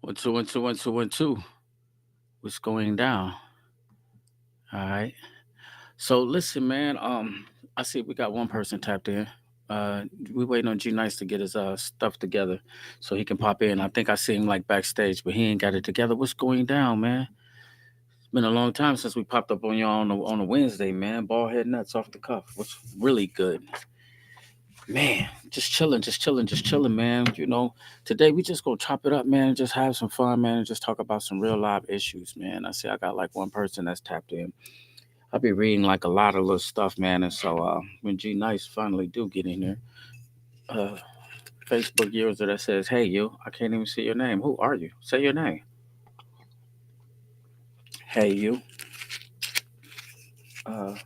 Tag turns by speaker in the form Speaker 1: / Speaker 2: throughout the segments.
Speaker 1: One, two, one, two, one, two, one, two. What's going down? All right. So listen, man. I see we got one person tapped in. Uh, we waiting on G Nice to get his stuff together so he can pop in. I think I see him like backstage, but he ain't got it together. What's going down, man? It's been a long time since we popped up on y'all on a Wednesday, man. Ball head nuts off the cuff. What's really good, man? Just chilling, just chilling, just chilling, man. Today we just gonna chop it up, man. Just have some fun, man. And just talk about some real live issues, man. I see I got like one person that's tapped in. I'll be reading like a lot of little stuff, man. And so when G Nice finally do get in there, uh, Facebook user that says, "Hey, you, I can't even see your name. Who are you? Say your name." Hey, you. Uh,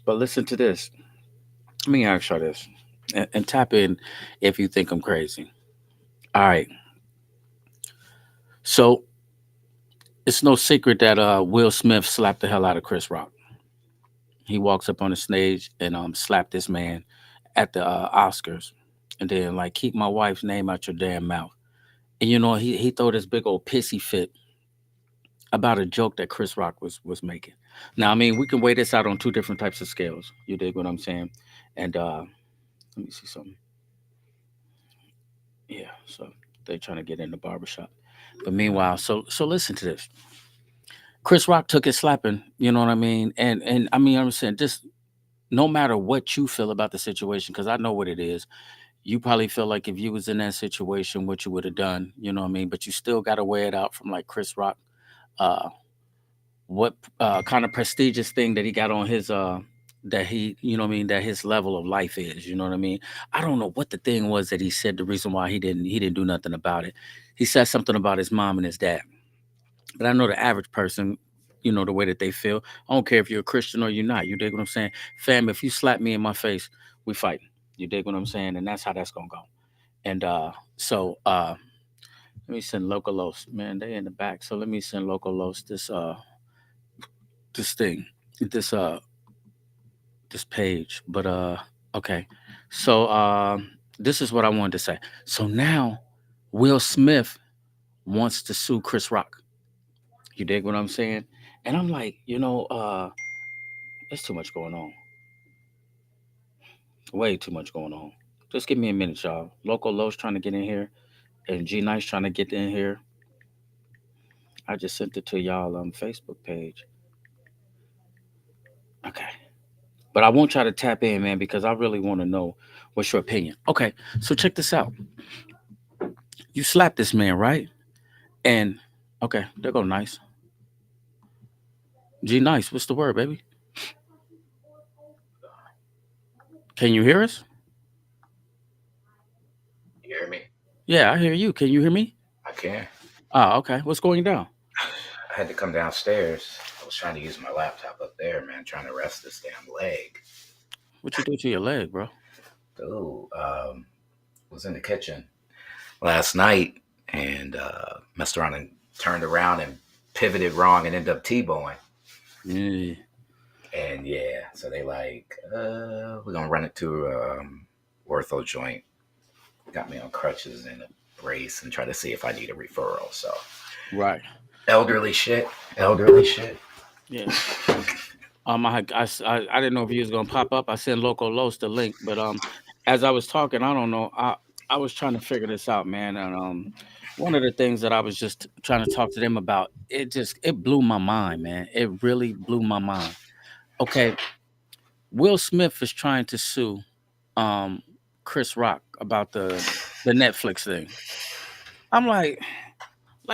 Speaker 1: but listen to this. Let me ask you this, and tap in if you think I'm crazy. All right. So it's no secret that Will Smith slapped the hell out of Chris Rock. He walks up on the stage and slapped this man at the Oscars, and then like keep my wife's name out your damn mouth. And he throw this big old pissy fit about a joke that Chris Rock was making. Now, I mean, we can weigh this out on two different types of scales. You dig what I'm saying? And let me see something. Yeah, so they're trying to get in the barbershop. But meanwhile, so listen to this. Chris Rock took his slapping, you know what I mean? And I mean, I'm saying just no matter what you feel about the situation, because I know what it is. You probably feel like if you was in that situation, what you would have done, you know what I mean? But you still got to weigh it out from like Chris Rock. Uh, what kind of prestigious thing that he got on his that he what I mean that his level of life is, you know what I mean? I don't know what the thing was that he said the reason why he didn't do nothing about it. He said something about his mom and his dad. But I know the average person, the way that they feel. I don't care if you're a Christian or you're not. You dig what I'm saying? Fam, if you slap me in my face, we fighting. You dig what I'm saying? And that's how that's gonna go. And let me send Localos. Man, they in the back. So let me send Localos this thing. This this page. But okay. So this is what I wanted to say. So now Will Smith wants to sue Chris Rock. You dig what I'm saying? And I'm like, there's too much going on. Way too much going on. Just give me a minute, y'all. Local Lowe's trying to get in here, and G Nice trying to get in here. I just sent it to y'all on Facebook page. Okay. But I won't try to tap in, man, because I really want to know what's your opinion. Okay, so check this out. You slapped this man, right? And okay, there go Nice. G Nice, what's the word, baby? Can you hear us?
Speaker 2: You hear me?
Speaker 1: Yeah, I hear you. Can you hear me?
Speaker 2: I can.
Speaker 1: Ah, okay. What's going down?
Speaker 2: I had to come downstairs. I was trying to use my laptop up there, man, trying to rest this damn leg.
Speaker 1: What you do to your leg, bro?
Speaker 2: Dude, was in the kitchen last night and messed around and turned around and pivoted wrong and ended up T-bowing.
Speaker 1: Yeah.
Speaker 2: And yeah, so they like, we're gonna run it to ortho joint. Got me on crutches and a brace and try to see if I need a referral. So
Speaker 1: Right.
Speaker 2: elderly shit, elderly shit.
Speaker 1: Yeah. I didn't know if he was gonna pop up. I sent Loco Los the link, but as I was talking, I don't know. I was trying to figure this out, man, and one of the things that I was just trying to talk to them about, it blew my mind, man. It really blew my mind. Okay, Will Smith is trying to sue um Chris Rock about the Netflix thing. I'm like,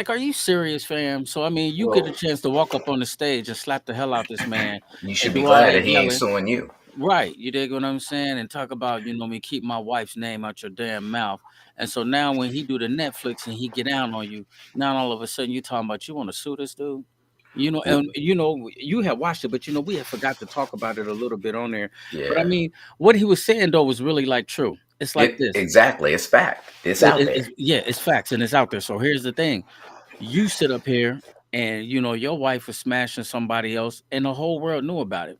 Speaker 1: are you serious, fam? So I mean, you get a
Speaker 2: Well,
Speaker 1: chance to walk up on the stage and slap the hell out this man
Speaker 2: you
Speaker 1: and
Speaker 2: should be
Speaker 1: do all
Speaker 2: glad
Speaker 1: that
Speaker 2: that he ain't
Speaker 1: yelling.
Speaker 2: suing you.
Speaker 1: Right. You dig what I'm saying? And talk about, me, keep my wife's name out your damn mouth. And so now when he do the Netflix and he get down on you, now all of a sudden you talking about you want to sue this dude? And you have watched it, but we had forgot to talk about it a little bit on there. But I
Speaker 2: Yeah,
Speaker 1: mean, what he was saying though was really like true. It's like
Speaker 2: it
Speaker 1: this.
Speaker 2: exactly. It's fact. It's out there.
Speaker 1: Yeah, it's facts and it's out there. So here's the thing. You sit up here and your wife was smashing somebody else and the whole world knew about it.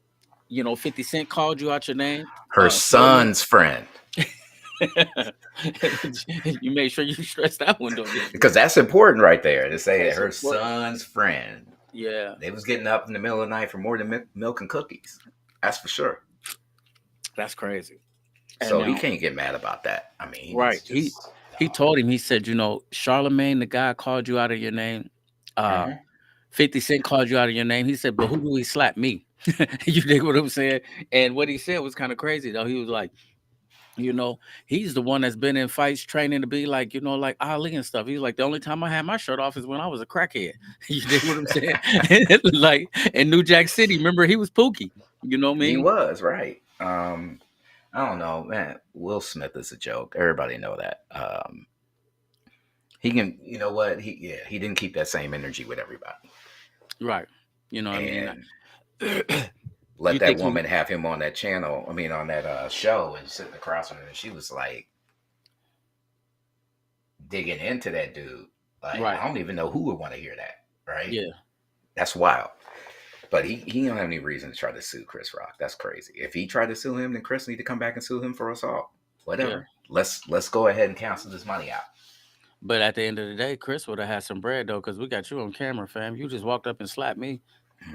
Speaker 1: 50 Cent called you out your name.
Speaker 2: Her
Speaker 1: Flavor.
Speaker 2: son's friend.
Speaker 1: You make sure you stress that one though, didn't you?
Speaker 2: Because that's important right there to say that
Speaker 1: That's
Speaker 2: her
Speaker 1: important.
Speaker 2: son's friend,
Speaker 1: Yeah,
Speaker 2: they was getting up in the middle of the night for more than milk and cookies. That's for sure.
Speaker 1: that's crazy. And
Speaker 2: So he
Speaker 1: now,
Speaker 2: can't get mad about that. I mean, he needs
Speaker 1: right,
Speaker 2: to just
Speaker 1: he told him, he said, Charlemagne, the guy called you out of your name. Uh,
Speaker 2: Mhm.
Speaker 1: 50 Cent called you out of your name. He said, but who do he slap? Me. You dig what I'm saying? And what he said was kind of crazy though. He was like, you know, he's the one that's been in fights training to be like, like Ali and stuff. He's like, the only time I had my shirt off is when I was a crackhead. You dig what I'm saying? Like in New Jack City, remember he was Pookie. You know what I
Speaker 2: He
Speaker 1: mean?
Speaker 2: was right. I don't know, man. Will Smith is a joke. Everybody know that. He can, you know what? He didn't keep that same energy with everybody,
Speaker 1: Right. You know what I mean?
Speaker 2: and
Speaker 1: You
Speaker 2: let that
Speaker 1: think he
Speaker 2: woman have him on that channel. I mean, on that show, and sitting across from him, and she was like digging into that dude. Like,
Speaker 1: right.
Speaker 2: I don't even know who would want to hear that. Right?
Speaker 1: Yeah.
Speaker 2: That's wild. But he don't have any reason to try to sue Chris Rock. That's crazy. If he tried to sue him, then Chris need to come back and sue him for assault.
Speaker 1: Yeah.
Speaker 2: Whatever. Let's go ahead and cancel this money out.
Speaker 1: But at the end of the day, Chris would have had some bread though, because we got you on camera, fam. You just walked up and slapped me.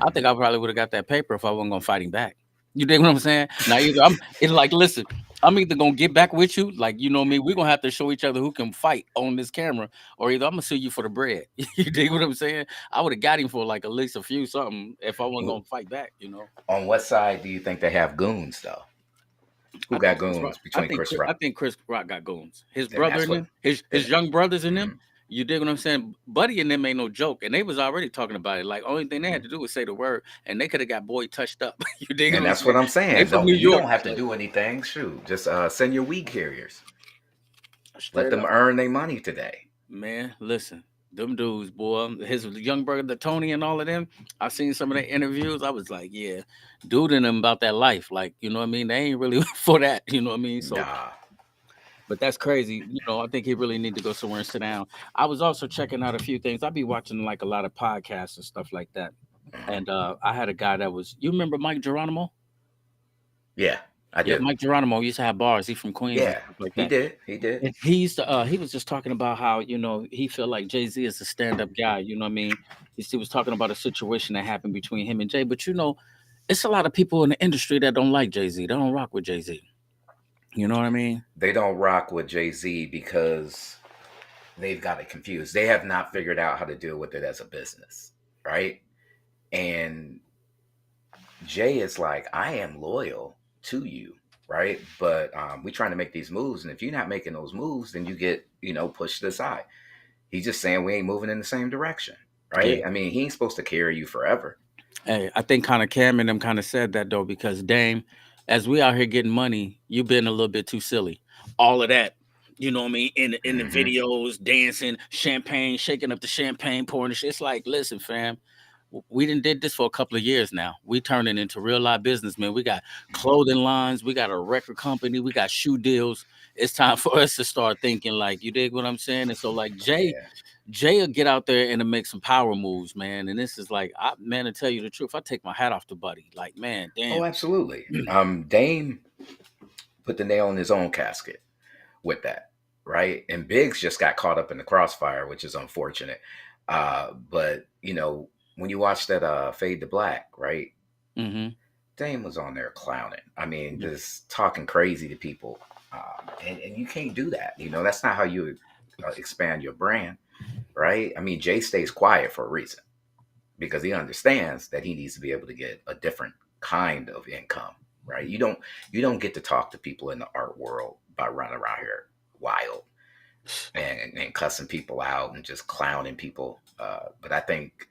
Speaker 1: I think
Speaker 2: Hmm.
Speaker 1: I probably would have got that paper if I wasn't gonna fight him back. You dig what I'm saying? Now either I'm it's like, listen, I'm either gonna get back with you, like me, we're gonna have to show each other who can fight on this camera, or either I'm gonna sue you for the bread. You dig what I'm saying? I would have got him for like at least a few something if I wasn't gonna fight back.
Speaker 2: On what side do you think they have goons though? Who got goons between Chris
Speaker 1: I
Speaker 2: Rock?
Speaker 1: think Chris Rock got goons. His
Speaker 2: Then
Speaker 1: brother
Speaker 2: that's
Speaker 1: and
Speaker 2: what.
Speaker 1: them, his
Speaker 2: Then,
Speaker 1: young brothers and them.
Speaker 2: mhm,
Speaker 1: You dig what I'm saying? Buddy and them ain't no joke, and they was already talking about it. Like only thing they had
Speaker 2: mhm.
Speaker 1: to do was say the word, and they could have got boy touched up. You dig
Speaker 2: And
Speaker 1: what I'm
Speaker 2: that's
Speaker 1: saying?
Speaker 2: what I'm
Speaker 1: They
Speaker 2: saying.
Speaker 1: from New
Speaker 2: You
Speaker 1: York,
Speaker 2: don't have to
Speaker 1: so
Speaker 2: do anything. Shoot, just send your weed carriers. Let
Speaker 1: straight
Speaker 2: them
Speaker 1: up,
Speaker 2: earn their money today.
Speaker 1: man. Listen, them dudes, boy, his young brother Tony and all of them. I seen some of their interviews. I was like, yeah, dude and them about that life. Like, you know what I mean? They ain't really for that. You know what I mean? So
Speaker 2: Nah.
Speaker 1: but that's crazy. I think he really need to go somewhere and sit down. I was also checking out a few things. I be watching like a lot of podcasts and stuff like that.
Speaker 2: Mhm.
Speaker 1: And I had a guy that was, you remember Mike Geronimo?
Speaker 2: Yeah, I
Speaker 1: Yeah,
Speaker 2: do.
Speaker 1: Mike Geronimo used to have bars. He from Queens and
Speaker 2: Yeah,
Speaker 1: stuff like
Speaker 2: he
Speaker 1: that.
Speaker 2: did. He did.
Speaker 1: And he was just talking about how, he felt like Jay-Z is a stand-up guy, you know what I mean? He was talking about a situation that happened between him and Jay, but it's a lot of people in the industry that don't like Jay-Z. They don't rock with Jay-Z. You know what I mean?
Speaker 2: They don't rock with Jay Z because they've got it confused. They have not figured out how to deal with it as a business, right? And Jay is like, I am loyal to you, right? But we're trying to make these moves, and if you're not making those moves, then you get, pushed aside. He's just saying we ain't moving in the same direction,
Speaker 1: Yeah.
Speaker 2: right? I mean, he ain't supposed to carry you forever.
Speaker 1: Hey, I think kind of Cam and them kind of said that though, because Dame, as we out here getting money, you been a little bit too silly. All of that, you know what I mean? In the
Speaker 2: Hmm.
Speaker 1: videos, dancing, champagne, shaking up the champagne, pouring the shit. It's like, listen, fam, we done did this for a couple of years now. We turning into real life businessmen. We got clothing lines, we got a record company, we got shoe deals. It's time for us to start thinking like, you dig what I'm saying? And so like
Speaker 2: Yeah.
Speaker 1: Jay will get out there and to make some power moves, man. And this is like, man, to tell you the truth, I take my hat off to Buddy. Like, man,
Speaker 2: Oh,
Speaker 1: damn.
Speaker 2: absolutely. Dame put the nail in his own casket with that, right? And Biggs just got caught up in the crossfire, which is unfortunate. But when you watch that Fade to Black, right?
Speaker 1: Hmm.
Speaker 2: Dame was on there clowning. I mean,
Speaker 1: Yeah,
Speaker 2: just talking crazy to people, and you can't do that. That's not how you expand your brand, right? I mean, Jay stays quiet for a reason because he understands that he needs to be able to get a different kind of income, right? You don't get to talk to people in the art world by running around here wild and cussing people out and just clowning people. But I think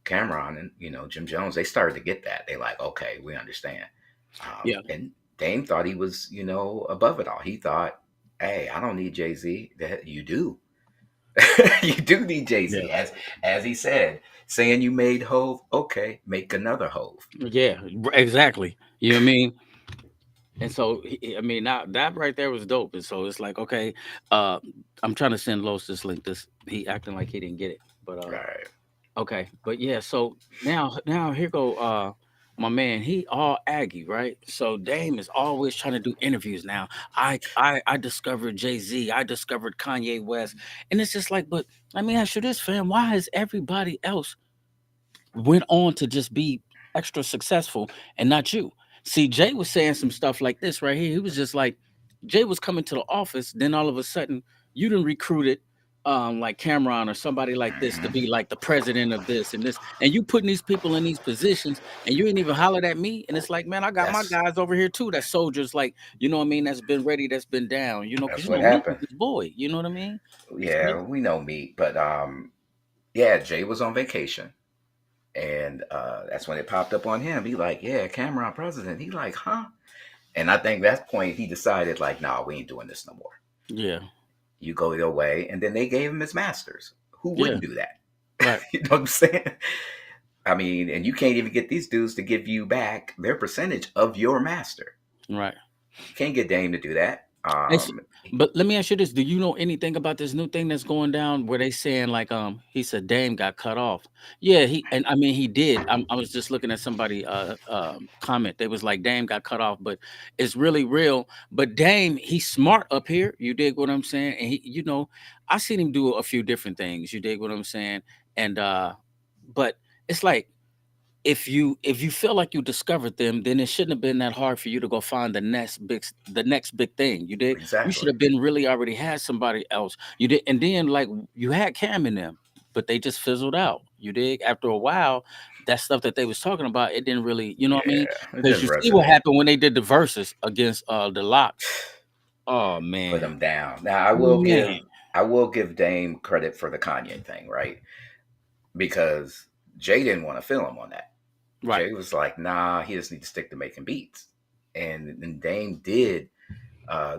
Speaker 2: Cameron and Jim Jones, they started to get that. They like, okay, we understand.
Speaker 1: yeah,
Speaker 2: And Dame thought he was above it all. He thought, hey, I don't need Jay Z. You do. You do need Jay
Speaker 1: yeah,
Speaker 2: Z, as he said, saying you made Hove. Okay, make another Hove.
Speaker 1: yeah, exactly. You know what I mean? And so, I mean, now that right there was dope. And so it's like, okay, uh, I'm trying to send Los this link. This he acting like he didn't get it, but
Speaker 2: Right.
Speaker 1: okay, but yeah. So now here go. my man, he all Aggie, right? So Dame is always trying to do interviews now. I discovered Jay-Z, I discovered Kanye West. And it's just like, but let me ask you this, fam. Why is everybody else went on to just be extra successful and not you? See, Jay was saying some stuff like this right here. He was just like, Jay was coming to the office, then all of a sudden, you done recruited like Cameron or somebody like this to
Speaker 2: Hmm.
Speaker 1: be like the president of this and this, and you putting these people in these positions, and you ain't even hollered at me. And it's like, man, I got my
Speaker 2: That's
Speaker 1: guys over here too. That's soldiers, like, you know what I mean. That's been ready. That's been down. You know, because
Speaker 2: that's
Speaker 1: you
Speaker 2: what
Speaker 1: know me
Speaker 2: happened.
Speaker 1: with this boy. You know what I mean? So,
Speaker 2: Yeah, we know me, but yeah, Jay was on vacation, and that's when it popped up on him. He like, yeah, Cameron president. He like, huh? And I think that point he decided like, nah, we ain't doing this no more.
Speaker 1: yeah,
Speaker 2: You go your way, and then they gave him his masters. Who
Speaker 1: yeah,
Speaker 2: wouldn't do that?
Speaker 1: right,
Speaker 2: You know what I'm saying? I mean, and you can't even get these dudes to give you back their percentage of your master.
Speaker 1: right.
Speaker 2: You can't get Dame to do that.
Speaker 1: It's, but let me ask you this: do you know anything about this new thing that's going down where they saying like he said Dame got cut off? Yeah, he and I mean he did. I was just looking at somebody comment. They was like Dame got cut off, but it's really real. But Dame, he's smart up here. You dig what I'm saying? And he, you know, I seen him do a few different things. You dig what I'm saying? And but it's like if you feel like you discovered them, then it shouldn't have been that hard for you to go find the next big thing. You did. You should
Speaker 2: Exactly.
Speaker 1: have been really already had somebody else. You did, and then like you had Cam in them, but they just fizzled out. You did. After a while, that stuff that they was talking about, it didn't really, you know what I mean?
Speaker 2: Yeah, it
Speaker 1: Because
Speaker 2: didn't
Speaker 1: you see what
Speaker 2: resonate.
Speaker 1: happened when they did the verses against the locks. Oh
Speaker 2: Put
Speaker 1: man,
Speaker 2: him down. Now I will
Speaker 1: man,
Speaker 2: give Dame credit for the Kanye thing, right? Because Jay didn't want to feel him on that.
Speaker 1: right,
Speaker 2: Jay was like, nah, he just need to stick to making beats. And Dame did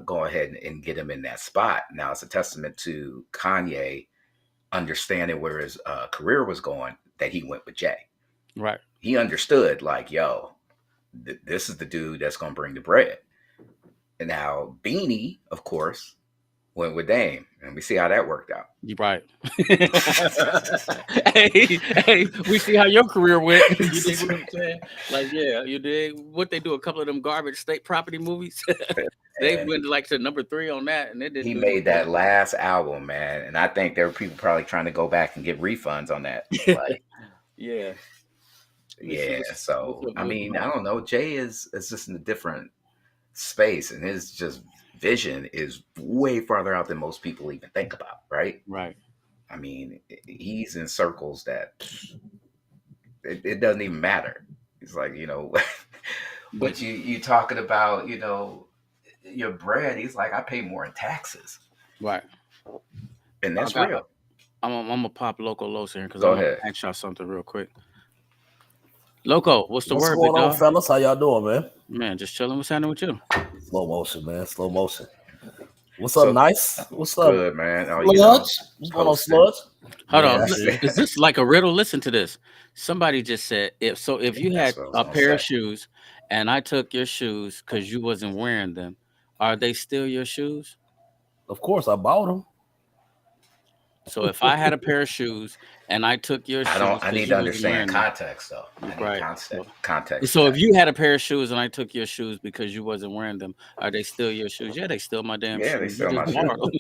Speaker 2: go ahead and get him in that spot. Now it's a testament to Kanye understanding where his career was going that he went with Jay.
Speaker 1: right.
Speaker 2: He understood, like, yo, this is the dude that's going to bring the bread. And now Beanie, of course, went with Dame, and we see how that worked out.
Speaker 1: You right. Hey, hey, we see how your career went. You dig what I'm saying? Like, yeah, you dig what they do. A couple of them garbage state property movies. They
Speaker 2: And
Speaker 1: went like to number three on that, and it didn't
Speaker 2: he
Speaker 1: do no
Speaker 2: made
Speaker 1: good.
Speaker 2: that last album, man. And I think there were people probably trying to go back and get refunds on that. Like,
Speaker 1: Yeah. Let me see
Speaker 2: yeah.
Speaker 1: what's
Speaker 2: So
Speaker 1: up.
Speaker 2: I mean, I don't know. Jay is just in a different space, and his just vision is way farther out than most people even think about. Right?
Speaker 1: Right.
Speaker 2: I mean, he's in circles that it doesn't even matter. It's like,
Speaker 1: But
Speaker 2: what you talking about, your bread. He's like, I pay more in taxes,
Speaker 1: right.
Speaker 2: and
Speaker 1: I
Speaker 2: that's
Speaker 1: got.
Speaker 2: real.
Speaker 1: I'm gonna pop Loco Los here because I
Speaker 2: Go
Speaker 1: want
Speaker 2: ahead.
Speaker 1: to ask y'all something real quick. Loco, what's the
Speaker 3: What's
Speaker 1: word, big
Speaker 3: going on,
Speaker 1: dog?
Speaker 3: fellas? How y'all doing, man?
Speaker 1: Man, just chilling. What's happening with you?
Speaker 3: Slow motion, man. Slow motion. What's up,
Speaker 2: So
Speaker 3: Nice? What's up,
Speaker 2: good, man. Oh,
Speaker 3: Sludge? What's going on,
Speaker 2: posting,
Speaker 3: Sludge?
Speaker 1: Hold
Speaker 3: Yeah,
Speaker 1: on.
Speaker 3: I see.
Speaker 1: Is this like a riddle? Listen to this. Somebody just said if you
Speaker 2: That's
Speaker 1: had
Speaker 2: what I was
Speaker 1: a
Speaker 2: gonna
Speaker 1: pair of
Speaker 2: say.
Speaker 1: shoes and I took your shoes because you wasn't wearing them, are they still your shoes?
Speaker 3: Of course, I bought them.
Speaker 1: So if I had a pair of shoes and I took your
Speaker 2: I don't.
Speaker 1: shoes
Speaker 2: I
Speaker 1: because
Speaker 2: need
Speaker 1: you
Speaker 2: to
Speaker 1: wasn't
Speaker 2: understand
Speaker 1: wearing them,
Speaker 2: context, though. I need
Speaker 1: right?
Speaker 2: context to
Speaker 1: So if
Speaker 2: that.
Speaker 1: you had a pair of shoes and I took your shoes because you wasn't wearing them, are they still your shoes? Yeah, they still my damn
Speaker 2: Yeah, they
Speaker 1: shoes. You
Speaker 2: sell
Speaker 1: just
Speaker 2: my shoes,
Speaker 1: borrowed them.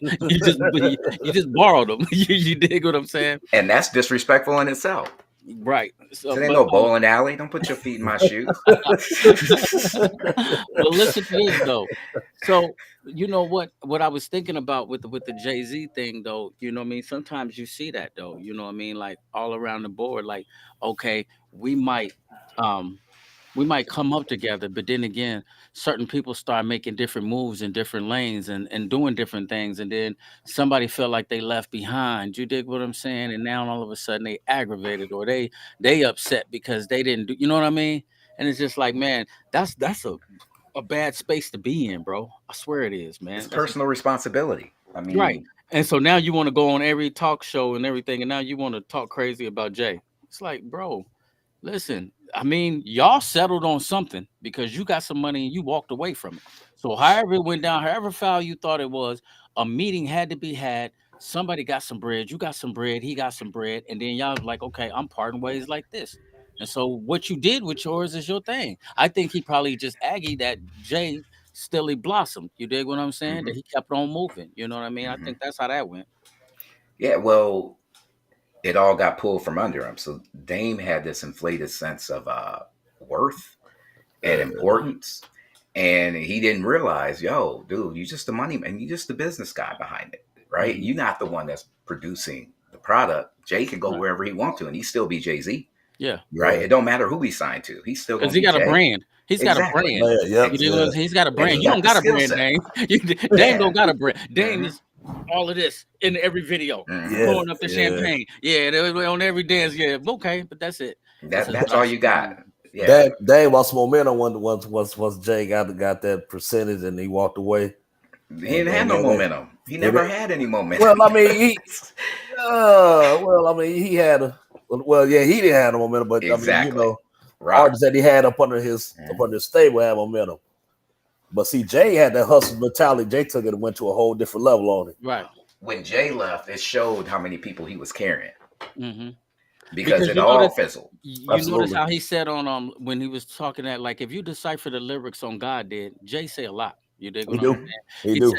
Speaker 1: You just borrowed them. You dig what I'm saying?
Speaker 2: and that's disrespectful in itself.
Speaker 1: Right. So,
Speaker 2: So there ain't
Speaker 1: but
Speaker 2: no bowling alley. Don't put your feet in my shoes.
Speaker 1: but listen to this though. So you know what I was thinking about with the Jay Z thing though. You know what I mean. Sometimes you see that though. You know what I mean. Like all around the board. Like okay, we might um we might come up together, but then again, certain people start making different moves in different lanes and doing different things, and then somebody felt like they left behind. You dig what I'm saying? And now all of a sudden they aggravated or they upset because they didn't do. You know what I mean? And it's just like, man, that's a bad space to be in, bro. I swear it is,
Speaker 2: It's
Speaker 1: man. That's
Speaker 2: personal responsibility. I
Speaker 1: right.
Speaker 2: mean,
Speaker 1: And so now you want to go on every talk show and everything, and now you want to talk crazy about Jay. It's like, bro, listen. I mean, y'all settled on something because you got some money and you walked away from it. So however it went down, however foul you thought it was, a meeting had to be had. Somebody got some bread, you got some bread, he got some bread, and then y'all was like, okay, I'm parting ways like this. And so what you did with yours is your thing. I think he probably just aggy that Jay still blossomed. You dig what I'm saying? That
Speaker 2: Hmm.
Speaker 1: he kept on moving. You know what I mean? I
Speaker 2: Hmm.
Speaker 1: think that's how that went.
Speaker 2: Yeah, well, it all got pulled from under him. So Dame had this inflated sense of worth and importance. And he didn't realize, yo, dude, you just the money man, you just the business guy behind it, right?
Speaker 1: Hmm.
Speaker 2: You're not the one that's producing the product. Jay can go
Speaker 1: Right.
Speaker 2: wherever he wants to, and he still be Jay-Z,
Speaker 1: Yeah.
Speaker 2: right?
Speaker 3: Yeah,
Speaker 2: It don't matter who he signed to, he's still
Speaker 1: Because
Speaker 2: gonna
Speaker 1: he
Speaker 2: be
Speaker 1: got a
Speaker 2: Jay.
Speaker 1: brand. He's got a
Speaker 2: Exactly.
Speaker 1: brand.
Speaker 3: man, yep,
Speaker 1: You dig what
Speaker 3: yeah,
Speaker 1: I'm saying? He's got a
Speaker 2: And
Speaker 1: brand.
Speaker 2: he
Speaker 1: You
Speaker 2: got
Speaker 1: don't
Speaker 2: the
Speaker 1: got a
Speaker 2: skill
Speaker 1: brand,
Speaker 2: set.
Speaker 1: Dame. Dame
Speaker 2: Yeah.
Speaker 1: don't got a brand. Dame
Speaker 2: Hmm.
Speaker 1: is all of this in every video,
Speaker 2: Hmm.
Speaker 3: yeah,
Speaker 1: pouring up the
Speaker 3: yeah.
Speaker 1: champagne. Yeah, they on every dance. Yeah, okay, but that's it. This is
Speaker 2: That's
Speaker 1: what I
Speaker 2: all you
Speaker 1: should be
Speaker 2: got.
Speaker 1: doing.
Speaker 2: Yeah.
Speaker 3: Dame lost momentum once Jay got that percentage and he walked away.
Speaker 2: He didn't have no momentum. He
Speaker 3: They
Speaker 2: never
Speaker 3: did-
Speaker 2: had any
Speaker 3: well,
Speaker 2: momentum.
Speaker 3: I mean, he had yeah, he didn't have no momentum, but I mean,
Speaker 2: Exactly. Rock.
Speaker 3: artists that he had up
Speaker 2: Mhm.
Speaker 3: under his stable had momentum. But see, Jay had that hustle mentality. Jay took it and went to a whole different level on it.
Speaker 1: Right.
Speaker 2: When Jay left, it showed how many people he was carrying
Speaker 1: Hmm.
Speaker 2: because
Speaker 1: Because
Speaker 2: it
Speaker 1: you
Speaker 2: all
Speaker 1: notice,
Speaker 2: fizzled.
Speaker 1: you notice
Speaker 3: Absolutely,
Speaker 1: how he said on when he was talking that, like, if you decipher the lyrics on God did, Jay say a lot. You dig
Speaker 3: he
Speaker 1: what I'm
Speaker 3: do,
Speaker 2: Hmm.
Speaker 1: saying?
Speaker 3: he
Speaker 1: He
Speaker 3: do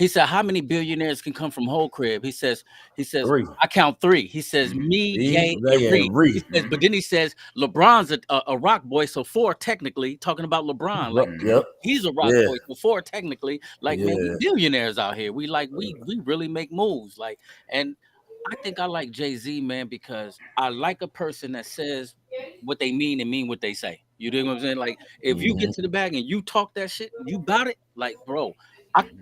Speaker 1: says how many billionaires can come from whole crib? He says
Speaker 3: three.
Speaker 1: I count three. He says
Speaker 2: Hmm.
Speaker 1: me,
Speaker 3: He
Speaker 1: Ye, and
Speaker 3: they
Speaker 1: Reed.
Speaker 3: and
Speaker 1: He
Speaker 3: Ree.
Speaker 1: says, but then he says LeBron's a rock boy, so four technically talking about LeBron, like
Speaker 2: Hmm.
Speaker 3: Yep,
Speaker 1: he's a rock
Speaker 3: yeah,
Speaker 1: boy, so four technically, like man, we
Speaker 3: yeah.
Speaker 1: billionaires out here. We really make moves, like and I think I like Jay Z, man, because I like a person that says what they mean and mean what they say. You dig what I'm saying? Like if you
Speaker 3: Mm-hmm.
Speaker 1: get to the bag and you talk that shit, you got it. Like, bro,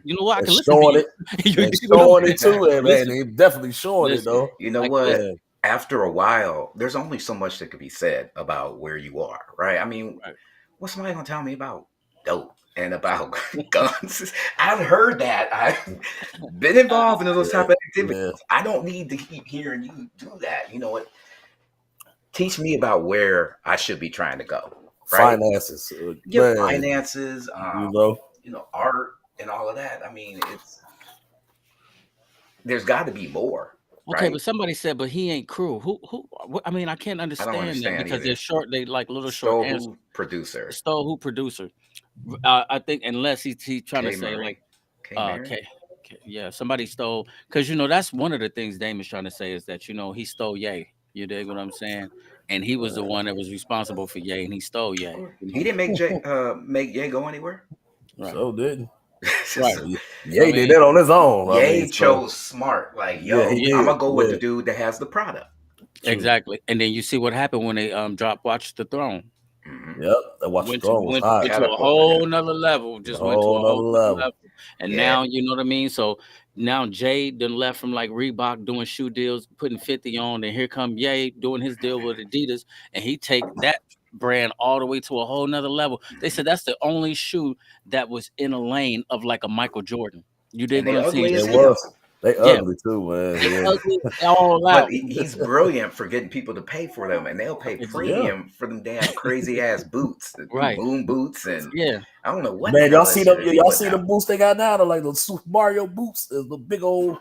Speaker 1: you know what? I
Speaker 3: And
Speaker 1: can listen to
Speaker 3: showing
Speaker 1: you.
Speaker 3: it
Speaker 1: You
Speaker 3: and
Speaker 1: dig what I'm
Speaker 3: showing it
Speaker 1: saying?
Speaker 3: too,
Speaker 2: Exactly.
Speaker 3: and man,
Speaker 1: Listen,
Speaker 3: he definitely showing it
Speaker 1: listen.
Speaker 3: though.
Speaker 2: You know
Speaker 1: I can
Speaker 2: what?
Speaker 1: listen.
Speaker 3: Yeah,
Speaker 2: After a while, there's only so much that could be said about where you are, right? I mean,
Speaker 1: Right.
Speaker 2: what's somebody gonna tell me about dope and about guns? I've heard that. I've been involved in those
Speaker 3: yeah,
Speaker 2: type of activities.
Speaker 3: yeah.
Speaker 2: I don't need to keep hearing you do that. You know what? Teach me about where I should be trying to go, right?
Speaker 3: Finances,
Speaker 2: Give
Speaker 3: man.
Speaker 2: finances,
Speaker 3: You know,
Speaker 2: art and all of that. I mean, there's got to be more,
Speaker 1: Okay,
Speaker 2: right?
Speaker 1: but somebody said, but he ain't crew. I mean, I can't
Speaker 2: I don't
Speaker 1: understand that
Speaker 2: understand
Speaker 1: because they're
Speaker 2: either.
Speaker 1: short. They like little short
Speaker 2: Stowe,
Speaker 1: answers.
Speaker 2: who producer?
Speaker 1: Stowe, who producer? I think unless he's trying to
Speaker 2: K
Speaker 1: say
Speaker 2: Murray.
Speaker 1: like
Speaker 2: K Murray.
Speaker 1: Okay, okay, yeah, somebody stole because that's one of the things Dame is trying to say is that he stole Ye. You dig what I'm saying? And he was the one that was responsible for Ye, and he stole Ye.
Speaker 2: He didn't make Ye go anywhere.
Speaker 1: Right,
Speaker 3: so didn't.
Speaker 1: right. I
Speaker 3: Ye did
Speaker 1: mean,
Speaker 3: that on his own. I mean,
Speaker 2: Ye
Speaker 3: so
Speaker 2: chose smart. Like,
Speaker 3: yeah, he
Speaker 2: yo, I'm
Speaker 1: yeah,
Speaker 3: did.
Speaker 2: gonna go with
Speaker 3: Yeah,
Speaker 2: the dude that has the product.
Speaker 3: true.
Speaker 1: exactly. And then you see what happened when they drop Watch the Throne.
Speaker 2: Hmm.
Speaker 3: Yep, that Watch the Throne was hot.
Speaker 1: Went to a
Speaker 2: Catapulted
Speaker 1: whole
Speaker 2: him.
Speaker 1: nother level.
Speaker 3: A
Speaker 1: Just went to
Speaker 3: whole
Speaker 1: a
Speaker 3: nother
Speaker 1: whole nother
Speaker 3: level.
Speaker 1: level. And
Speaker 2: Yeah,
Speaker 1: now you know what I mean. So now Jay done left from like Reebok doing shoe deals, putting 50 on, and here come Ye doing his deal with Adidas, and he take that brand all the way to a whole nother level. They
Speaker 2: hmm
Speaker 1: said that's the only shoe that was in a lane of like a Michael Jordan. You dig
Speaker 2: and
Speaker 1: what
Speaker 2: they
Speaker 1: I'm saying?
Speaker 2: ugly as
Speaker 3: It
Speaker 2: hell.
Speaker 3: was. They
Speaker 1: Yeah,
Speaker 3: ugly too, man.
Speaker 1: they
Speaker 3: Yeah,
Speaker 1: ugly all
Speaker 2: But
Speaker 1: out.
Speaker 2: he's brilliant for getting people to pay for them, and they'll pay
Speaker 3: yeah.
Speaker 2: premium for them damn crazy ass boots, them
Speaker 1: Right.
Speaker 2: moon boots, and
Speaker 1: Yeah.
Speaker 2: I don't know what the
Speaker 3: Man,
Speaker 2: hell that shit is he
Speaker 3: y'all
Speaker 2: putting
Speaker 3: see the
Speaker 2: out.
Speaker 3: boots they got now? They're like the Super Mario boots. The big old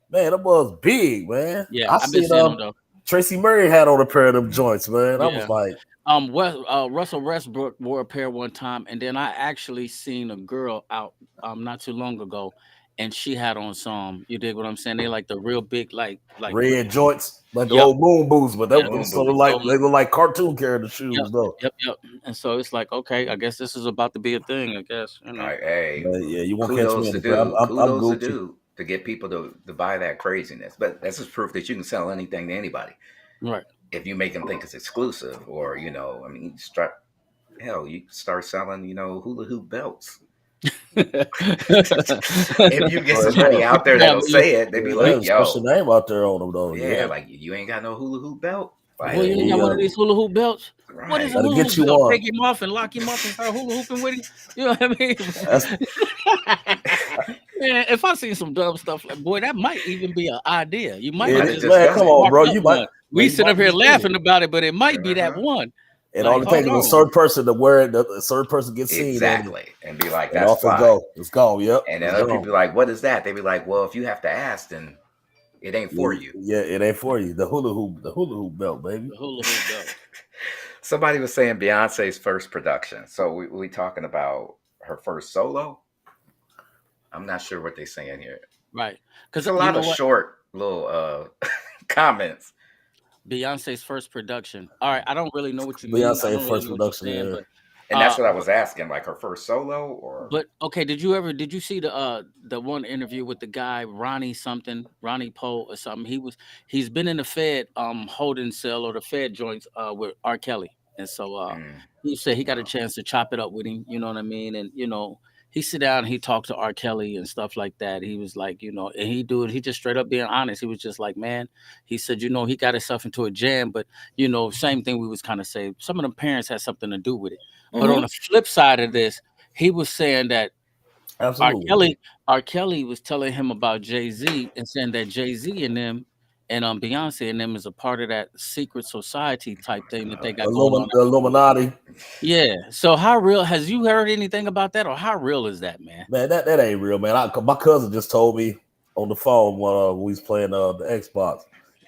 Speaker 3: man, that was big, man.
Speaker 1: Yeah.
Speaker 3: I
Speaker 1: I've been
Speaker 3: seen
Speaker 1: seeing them though.
Speaker 3: Tracy Murray had on a pair of them joints, man. I was
Speaker 1: Yeah.
Speaker 3: like,
Speaker 1: Russell Westbrook wore a pair one time, and then I actually seen a girl out not too long ago, and she had on some. You dig what I'm saying? They like the real big, like
Speaker 3: red joints, like the
Speaker 1: yep,
Speaker 3: old moon boots, but
Speaker 1: yeah,
Speaker 3: them
Speaker 2: Moon
Speaker 3: sort of
Speaker 2: boots.
Speaker 3: like
Speaker 1: so,
Speaker 3: they look like cartoon character
Speaker 1: yep,
Speaker 3: shoes though.
Speaker 1: yep. And so it's like, okay, I guess this is about to be a thing. I guess
Speaker 2: Like, hey,
Speaker 3: But yeah, you won't catch me in the pair. I'm
Speaker 2: kudos to
Speaker 3: Gucci.
Speaker 2: do to get people to buy that craziness. But that's just proof that you can sell anything to anybody
Speaker 1: right.
Speaker 2: if you make them think it's exclusive, or I mean, you start selling, hula hoop belts. If you get
Speaker 3: Oh,
Speaker 2: somebody out there
Speaker 1: Yeah,
Speaker 2: that'll say it, they'd be
Speaker 3: they
Speaker 1: you,
Speaker 3: have
Speaker 2: like,
Speaker 3: a special
Speaker 2: yo,
Speaker 3: name out there on them though.
Speaker 2: yeah,
Speaker 3: Yeah,
Speaker 2: like you ain't got no hula hoop belt,
Speaker 1: boy,
Speaker 2: like
Speaker 3: yeah.
Speaker 1: you ain't got one of these hula hoop belts. What is a
Speaker 2: right.
Speaker 3: Gotta
Speaker 1: hula
Speaker 3: get
Speaker 1: hoop
Speaker 3: you
Speaker 1: belt?
Speaker 3: one.
Speaker 1: Take him off and lock him up and start hula hooping with him. You know what I
Speaker 3: That's
Speaker 1: mean? Man, if I see some dumb stuff like boy, that might even be an idea. You
Speaker 2: You
Speaker 1: might
Speaker 2: might
Speaker 1: have
Speaker 2: have
Speaker 1: just
Speaker 2: just
Speaker 3: man.
Speaker 2: done
Speaker 3: Come
Speaker 2: it.
Speaker 3: on,
Speaker 1: sparked
Speaker 3: bro.
Speaker 1: up one. We
Speaker 3: You
Speaker 1: sit
Speaker 3: might
Speaker 1: up
Speaker 3: be
Speaker 1: here
Speaker 3: just doing it.
Speaker 1: laughing about it, but it might be that
Speaker 2: Uh-huh.
Speaker 1: one.
Speaker 3: It
Speaker 1: Like,
Speaker 3: only
Speaker 1: hold
Speaker 3: takes a
Speaker 1: on.
Speaker 3: certain person to wear it. A certain person gets seen in it,
Speaker 2: Exactly, and be like,
Speaker 3: and
Speaker 2: that's
Speaker 3: off it
Speaker 2: fly.
Speaker 3: go. It's gone. Yep,
Speaker 2: And then
Speaker 3: it's
Speaker 2: other people
Speaker 3: gone.
Speaker 2: be like, what is that? They be like, well, if you have to ask, then it ain't for
Speaker 3: Yeah,
Speaker 2: you.
Speaker 3: yeah, it ain't for you. The hula hoop belt, baby.
Speaker 1: The hula hoop belt.
Speaker 2: Somebody was saying Beyonce's first production. So we talking about her first solo? I'm not sure what they're saying here.
Speaker 1: Right.
Speaker 2: It's
Speaker 1: Because
Speaker 2: a
Speaker 1: you
Speaker 2: lot
Speaker 1: know
Speaker 2: of
Speaker 1: what?
Speaker 2: short little comments.
Speaker 1: Beyonce's first production. All right, I don't really know what you mean. I
Speaker 3: Beyonce
Speaker 1: don't really
Speaker 3: first
Speaker 1: know what you're
Speaker 3: production.
Speaker 1: saying,
Speaker 3: Yeah.
Speaker 1: but
Speaker 2: And that's what I
Speaker 1: but
Speaker 2: was asking, like her first solo or
Speaker 1: okay, did you see the one interview with the guy Ronnie something, Ronnie Poe or something? He's been in the Fed holding cell or the Fed joints with R. Kelly. And so he said he got a
Speaker 2: no.
Speaker 1: chance to chop it up with him, you know what I mean? And he sit down and he talked to R. Kelly and stuff like that. He was like, and he just straight up being honest. He was just like, man, he said, he got himself into a jam, but same thing we was kind of saying. Some of the parents had something to do with it. But on
Speaker 3: Mm-hmm.
Speaker 1: the flip side of this, he was saying that R.
Speaker 3: Absolutely.
Speaker 1: Kelly, R. Kelly was telling him about Jay-Z and saying that Jay-Z and them and Beyonce and them is a part of that secret society type thing that they got going on
Speaker 3: The
Speaker 1: in Hollywood.
Speaker 3: Illuminati.
Speaker 1: Yeah. So how real has you heard anything about that, or how real is that, man?
Speaker 3: Man, that ain't real, man. My cousin just told me on the phone when we was playing the Xbox.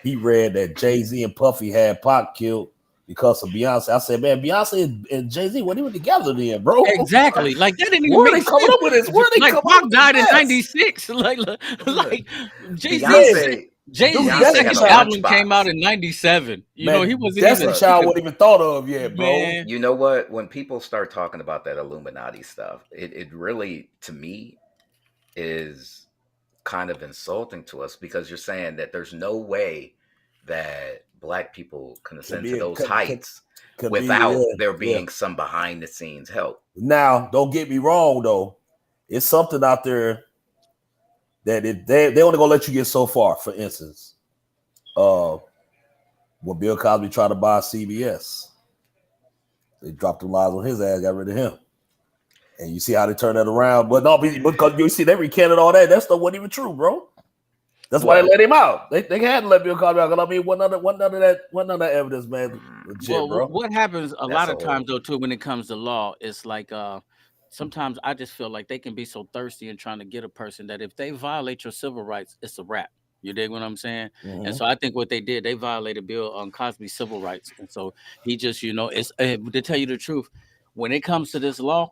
Speaker 3: He read that Jay-Z and Puffy had Pac killed because of Beyonce. I said, man, Beyonce and Jay-Z weren't even together then, bro.
Speaker 1: Exactly. Like that didn't even
Speaker 3: Where are
Speaker 1: make
Speaker 3: they coming
Speaker 1: sense.
Speaker 3: up with this? Where are they
Speaker 1: Like
Speaker 3: coming up
Speaker 1: Pac
Speaker 3: with this
Speaker 1: died in
Speaker 3: mess?
Speaker 1: '96.
Speaker 2: Look,
Speaker 1: Like Jay-Z
Speaker 3: Yeah,
Speaker 2: Beyonce
Speaker 3: dude,
Speaker 1: Jay-Z's
Speaker 2: Beyonce
Speaker 3: Destiny
Speaker 2: had
Speaker 1: second
Speaker 2: a
Speaker 3: Child.
Speaker 1: album came out
Speaker 2: lunchbox.
Speaker 1: in '97. He
Speaker 3: Man,
Speaker 1: wasn't even
Speaker 3: Destiny
Speaker 2: Look,
Speaker 3: Child
Speaker 1: think of
Speaker 3: wasn't even thought of yet, bro.
Speaker 1: man.
Speaker 2: you know what? When people start talking about that Illuminati stuff, it really, to me, is kind of insulting to us because you're saying that there's no way that black people can
Speaker 3: Can
Speaker 2: ascend to
Speaker 3: be
Speaker 2: those heights
Speaker 3: can be
Speaker 2: without there
Speaker 3: yeah.
Speaker 2: being some behind the scenes help.
Speaker 3: Now, don't get me wrong though. It's something out there that they only gonna let you get so far. For instance, uh when Bill Cosby tried to buy CBS, they dropped the lies on his ass, got rid of him. And you see how they turned that around. But no, because you see they recanted all that. That stuff wasn't even true, bro. That's why they
Speaker 2: Well,
Speaker 3: let him out. They had to let Bill Cosby out. Because I mean, wasn't none of that evidence, man, legit,
Speaker 1: Well,
Speaker 3: bro.
Speaker 1: what happens a
Speaker 2: that's
Speaker 1: lot
Speaker 2: a
Speaker 1: of times
Speaker 2: whole.
Speaker 1: though too when it comes to law, it's like sometimes I just feel like they can be so thirsty in trying to get a person that if they violate your civil rights, it's a wrap. You dig what I'm saying? And
Speaker 3: Mm-hmm.
Speaker 1: so I think what they did, they violated Bill Cosby's civil rights, and so he just it's to tell you the truth, when it comes to this law,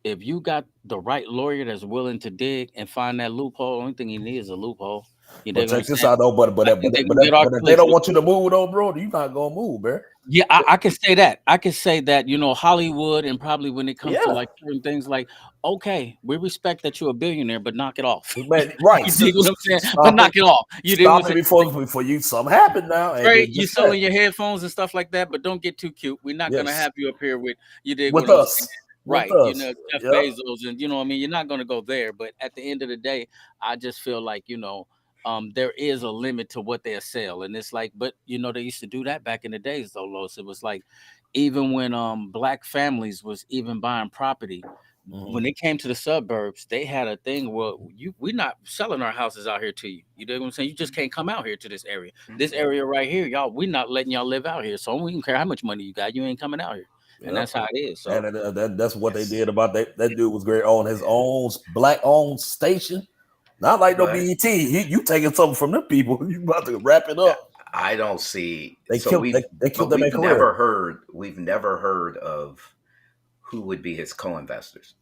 Speaker 1: if you got the right lawyer that's willing to dig and find that loophole, only thing you need is a loophole. You
Speaker 3: But
Speaker 1: dig what I'm
Speaker 3: check this
Speaker 1: saying?
Speaker 3: out though.
Speaker 1: I think they can get R.
Speaker 3: But if they
Speaker 1: Kelly
Speaker 3: don't
Speaker 1: too.
Speaker 3: want you to move though, bro, you not gonna move, man.
Speaker 1: Yeah, I can say that. I can say that, Hollywood and probably when it comes to
Speaker 3: Yeah,
Speaker 1: like certain things like, okay, we respect that you're a billionaire, but knock it off.
Speaker 3: man. Right.
Speaker 1: You dig what I'm saying? But
Speaker 3: Stop it.
Speaker 1: knock it off. You dig what I'm
Speaker 3: Stop it
Speaker 1: saying? Like,
Speaker 3: before you something happen now, and
Speaker 1: right,
Speaker 3: then
Speaker 1: you
Speaker 3: just that.
Speaker 1: selling your headphones and stuff like that, but don't get too cute. We're not gonna
Speaker 3: Yes,
Speaker 1: have you up here with you dig what
Speaker 3: with
Speaker 1: I'm saying.
Speaker 3: us, with
Speaker 1: Right.
Speaker 3: us.
Speaker 1: Jeff
Speaker 3: Yeah.
Speaker 1: Bezos and you know what I mean, you're not gonna go there. But at the end of the day, I just feel like, there is a limit to what they'll sell. And it's like, but they used to do that back in the days though, Los. It was like even when black families was even buying property,
Speaker 3: Mm-hmm.
Speaker 1: when they came to the suburbs, they had a thing where we're not selling our houses out here to you. You know what I'm saying? You just can't come out here to this area. This
Speaker 2: Mhm.
Speaker 1: area right here, y'all, we're not letting y'all live out here. So we don't care how much money you got, you ain't coming out here. And
Speaker 3: Yep.
Speaker 1: that's how it is.
Speaker 3: And
Speaker 1: So
Speaker 3: that's what they
Speaker 2: Yes,
Speaker 3: did about that dude was great on his own black owned station. Not like no
Speaker 2: but
Speaker 3: BET. You taking something from them people. You about to wrap it up.
Speaker 2: I don't see.
Speaker 3: They
Speaker 2: So
Speaker 3: killed they
Speaker 2: but
Speaker 3: killed their career.
Speaker 2: we've never heard of who would be his co-investors.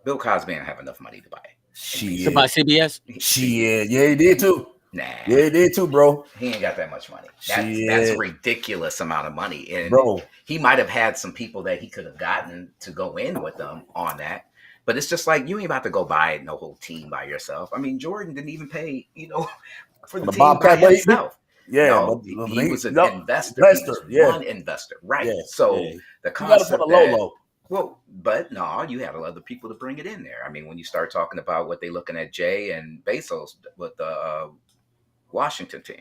Speaker 2: Bill Cosby didn't have enough money to buy
Speaker 1: to
Speaker 2: NBC.
Speaker 1: buy
Speaker 3: Shit.
Speaker 1: CBS,
Speaker 3: Shit. Yeah, he did too.
Speaker 2: Nah,
Speaker 3: Yeah, he did too, bro.
Speaker 2: he ain't got that much money. That's a
Speaker 3: Shit.
Speaker 2: ridiculous amount of money, and
Speaker 3: Bro.
Speaker 2: he might have had some people that he could have gotten to go in with them on that. But it's just like you ain't about to go buy no whole team by yourself. I mean, Jordan didn't even pay, for
Speaker 3: For
Speaker 2: the
Speaker 3: the
Speaker 2: team by
Speaker 3: Bobcat, but
Speaker 2: himself.
Speaker 3: yeah,
Speaker 2: No,
Speaker 3: but
Speaker 2: he
Speaker 3: he,
Speaker 2: was an
Speaker 3: no,
Speaker 2: investor. He was
Speaker 3: investor. Yeah,
Speaker 2: one investor, right?
Speaker 3: yeah,
Speaker 2: So
Speaker 3: yeah.
Speaker 2: the
Speaker 3: You got to put a
Speaker 2: concept
Speaker 3: low
Speaker 2: that,
Speaker 3: low.
Speaker 2: well, but no, you had other people to bring it in there. I mean, when you start talking about what they looking at Jay and Bezos with the Washington team,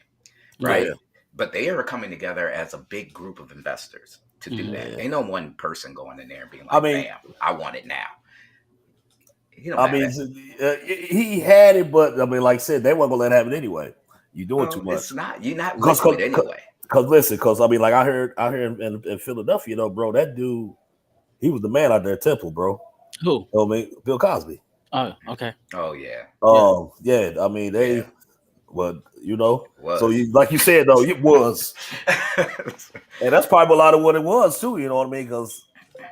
Speaker 1: right?
Speaker 3: Yeah,
Speaker 2: right? But they are coming together as a big group of investors to do
Speaker 1: Hmm.
Speaker 2: that.
Speaker 3: yeah.
Speaker 2: Ain't no one person going in there and being
Speaker 3: I
Speaker 2: like,
Speaker 3: mean,
Speaker 2: "Bam, I want it now." He don't
Speaker 3: I
Speaker 2: have
Speaker 3: mean,
Speaker 2: it.
Speaker 3: he had it, but I mean, like I said, they weren't gonna let it happen anyway. You doing too
Speaker 2: Well,
Speaker 3: much.
Speaker 2: it's not. You're not
Speaker 3: Because,
Speaker 2: liquid anyway.
Speaker 3: listen, because I mean, like I heard in Philadelphia, bro, that dude, he was the man out there at Temple, bro.
Speaker 1: Who?
Speaker 3: I mean, Bill Cosby.
Speaker 1: Oh, okay.
Speaker 2: Oh yeah,
Speaker 1: Yeah.
Speaker 3: Yeah, I mean,
Speaker 2: yeah.
Speaker 3: but you know,
Speaker 2: It
Speaker 3: so
Speaker 2: was.
Speaker 3: you like you said though, it was, and that's probably a lot of what it was too. You know what I mean? Because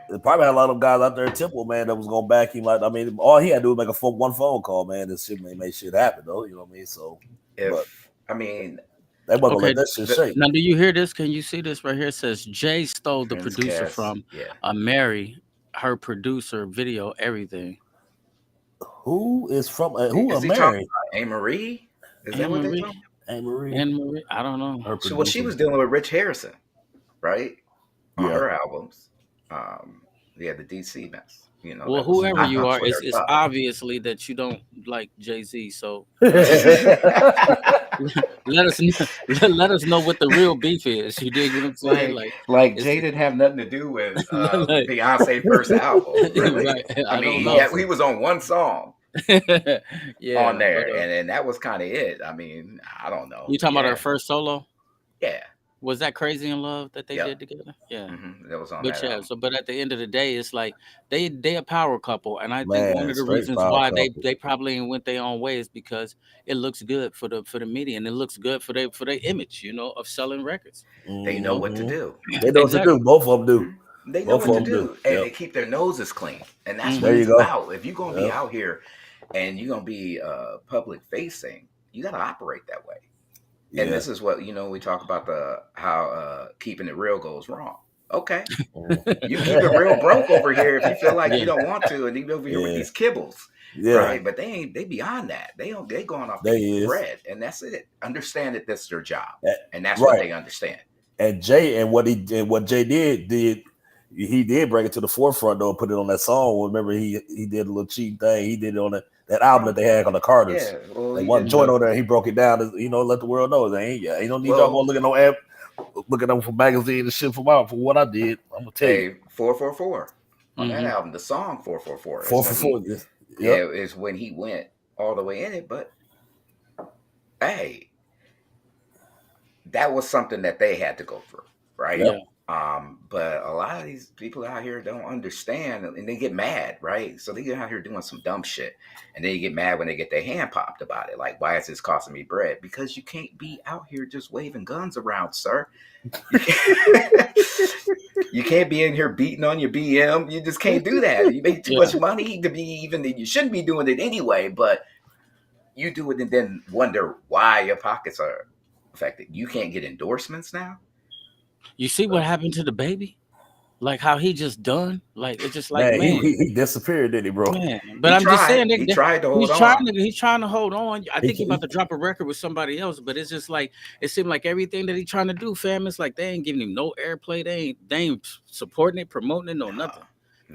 Speaker 3: it probably had a lot of guys out there at Temple, man, that was gonna back him. Like, I mean, all he had to do was make one phone call, man. This shit made shit happen, though. You know what I mean? So, but
Speaker 2: If I mean
Speaker 3: they wasn't gonna
Speaker 1: Okay,
Speaker 3: let that shit
Speaker 2: the
Speaker 3: shake.
Speaker 1: now do you hear this? Can you see this right here? It says Jay stole the producer
Speaker 2: Transcast,
Speaker 1: from
Speaker 2: yeah.
Speaker 1: Mary, her producer, video, everything.
Speaker 3: Who is from who
Speaker 2: Is
Speaker 3: are
Speaker 2: he talking
Speaker 3: married?
Speaker 2: about A. Marie? Is that
Speaker 1: Anne
Speaker 2: what they
Speaker 1: Marie,
Speaker 2: talking?
Speaker 3: Anne Marie,
Speaker 1: Anne Marie. I don't know.
Speaker 3: her
Speaker 2: Well, she
Speaker 3: producer.
Speaker 2: was dealing with Rich Harrison, right? On
Speaker 3: Yeah.
Speaker 2: her albums. Um, yeah, the DC mess. You know,
Speaker 1: Well,
Speaker 2: that was
Speaker 1: whoever
Speaker 2: not
Speaker 1: you are,
Speaker 2: with her
Speaker 1: it's
Speaker 2: stuff.
Speaker 1: obviously that you don't like Jay Z. So
Speaker 3: Yeah.
Speaker 1: let us know, let us know what the real beef is. You dig what I'm saying?
Speaker 2: like,
Speaker 1: Like
Speaker 2: like
Speaker 1: it's
Speaker 2: Jay didn't have nothing to do with
Speaker 1: like,
Speaker 2: Beyonce's first album, really.
Speaker 1: right.
Speaker 2: I
Speaker 1: I
Speaker 2: mean,
Speaker 1: don't
Speaker 2: he
Speaker 1: know.
Speaker 2: had, he was on one song on
Speaker 1: Yeah, but
Speaker 2: there, and that was kind of it. I mean, I don't know.
Speaker 1: you talking about our
Speaker 2: Yeah,
Speaker 1: first solo?
Speaker 2: yeah,
Speaker 1: Was that Crazy in Love that they
Speaker 2: yep.
Speaker 1: did together? Yeah.
Speaker 2: That was on
Speaker 1: But
Speaker 2: that
Speaker 1: yeah,
Speaker 2: album.
Speaker 1: so but at the end of the day, it's like they a power couple, and I think one
Speaker 3: Man,
Speaker 1: of the
Speaker 3: straight
Speaker 1: reasons
Speaker 3: power
Speaker 1: why
Speaker 3: couple.
Speaker 1: they probably ain't went their own way is because it looks good for the media, and it looks good for their image, you know, of selling records,
Speaker 2: They
Speaker 1: you
Speaker 2: know
Speaker 1: know.
Speaker 2: what to
Speaker 3: Hmm.
Speaker 2: do.
Speaker 3: They know what to do.
Speaker 1: Exactly.
Speaker 3: Both of them do.
Speaker 2: Mhm. They know
Speaker 3: Both
Speaker 2: what
Speaker 3: of
Speaker 2: to
Speaker 3: them do.
Speaker 2: do, and
Speaker 3: Yep.
Speaker 2: they keep their noses clean, and that's what
Speaker 3: There
Speaker 1: Hmm.
Speaker 3: you
Speaker 2: it's
Speaker 3: go.
Speaker 2: about. If you're gonna be
Speaker 3: Yep.
Speaker 2: out here and you're gonna be public facing, you got to operate that way. And
Speaker 3: Yeah.
Speaker 2: this is what we talk about the how keeping it real goes wrong. Okay,
Speaker 3: Mhm.
Speaker 2: you can keep it real broke over here if you feel like you
Speaker 1: Yeah,
Speaker 2: don't want to, and even over here with
Speaker 3: Yeah.
Speaker 2: these kibbles,
Speaker 3: Yeah.
Speaker 2: right?
Speaker 1: right.
Speaker 2: But they beyond that. They going off to
Speaker 3: They
Speaker 2: get the
Speaker 3: is.
Speaker 2: bread, and that's it. Understand that this is their job,
Speaker 3: Eh,
Speaker 2: and that's what
Speaker 3: Right.
Speaker 2: they understand.
Speaker 3: And Jay and what Jay did he did bring it to the forefront though, put it on that song. Remember he did a little cheating thing. He did it on that album that
Speaker 2: Oh
Speaker 3: they had on the Carters.
Speaker 2: yeah, well
Speaker 3: They
Speaker 2: he
Speaker 3: one
Speaker 2: did
Speaker 3: joint
Speaker 2: the
Speaker 3: on there. He broke it down. Let the world know. Ain't no need y'all
Speaker 2: well.
Speaker 3: going look at no app, looking up for magazine and shit for what I did. I'm gonna tell you,
Speaker 2: A 444 on that
Speaker 1: Hmm.
Speaker 2: album. The song 444 is
Speaker 3: four for
Speaker 2: when
Speaker 3: four.
Speaker 2: he
Speaker 3: Yep.
Speaker 2: yeah is when he went all the way in it. But hey, that was something that they had to go through, right?
Speaker 3: Yep.
Speaker 1: Yeah.
Speaker 2: But a lot of these people out here don't understand, and they get mad, right? So they get out here doing some dumb shit, and then you get mad when they get their hand popped about it. Like, why is this costing me bread? Because you can't be out here just waving guns around, sir. You can't, you can't be in here beating on your BM. You just can't do that. You make too
Speaker 1: Yeah.
Speaker 2: much money to be even. You shouldn't be doing it anyway, but you do it and then wonder why your pockets are affected. You can't get endorsements now.
Speaker 1: You see what happened to the baby? Like how he just done? Like it's just like
Speaker 3: Man, he,
Speaker 1: man.
Speaker 3: he he disappeared, didn't he, bro?
Speaker 1: Man, but
Speaker 2: He
Speaker 1: I'm just
Speaker 2: tried.
Speaker 1: saying
Speaker 2: He tried to hold on.
Speaker 1: he's trying to hold on. I
Speaker 3: He,
Speaker 1: think he about
Speaker 3: he
Speaker 1: to drop a record with somebody else, but it's just like it seemed like everything that he trying to do, fam, it's like they ain't giving him no airplay. They ain't supporting it, promoting it, no
Speaker 2: Nah,
Speaker 1: nothing.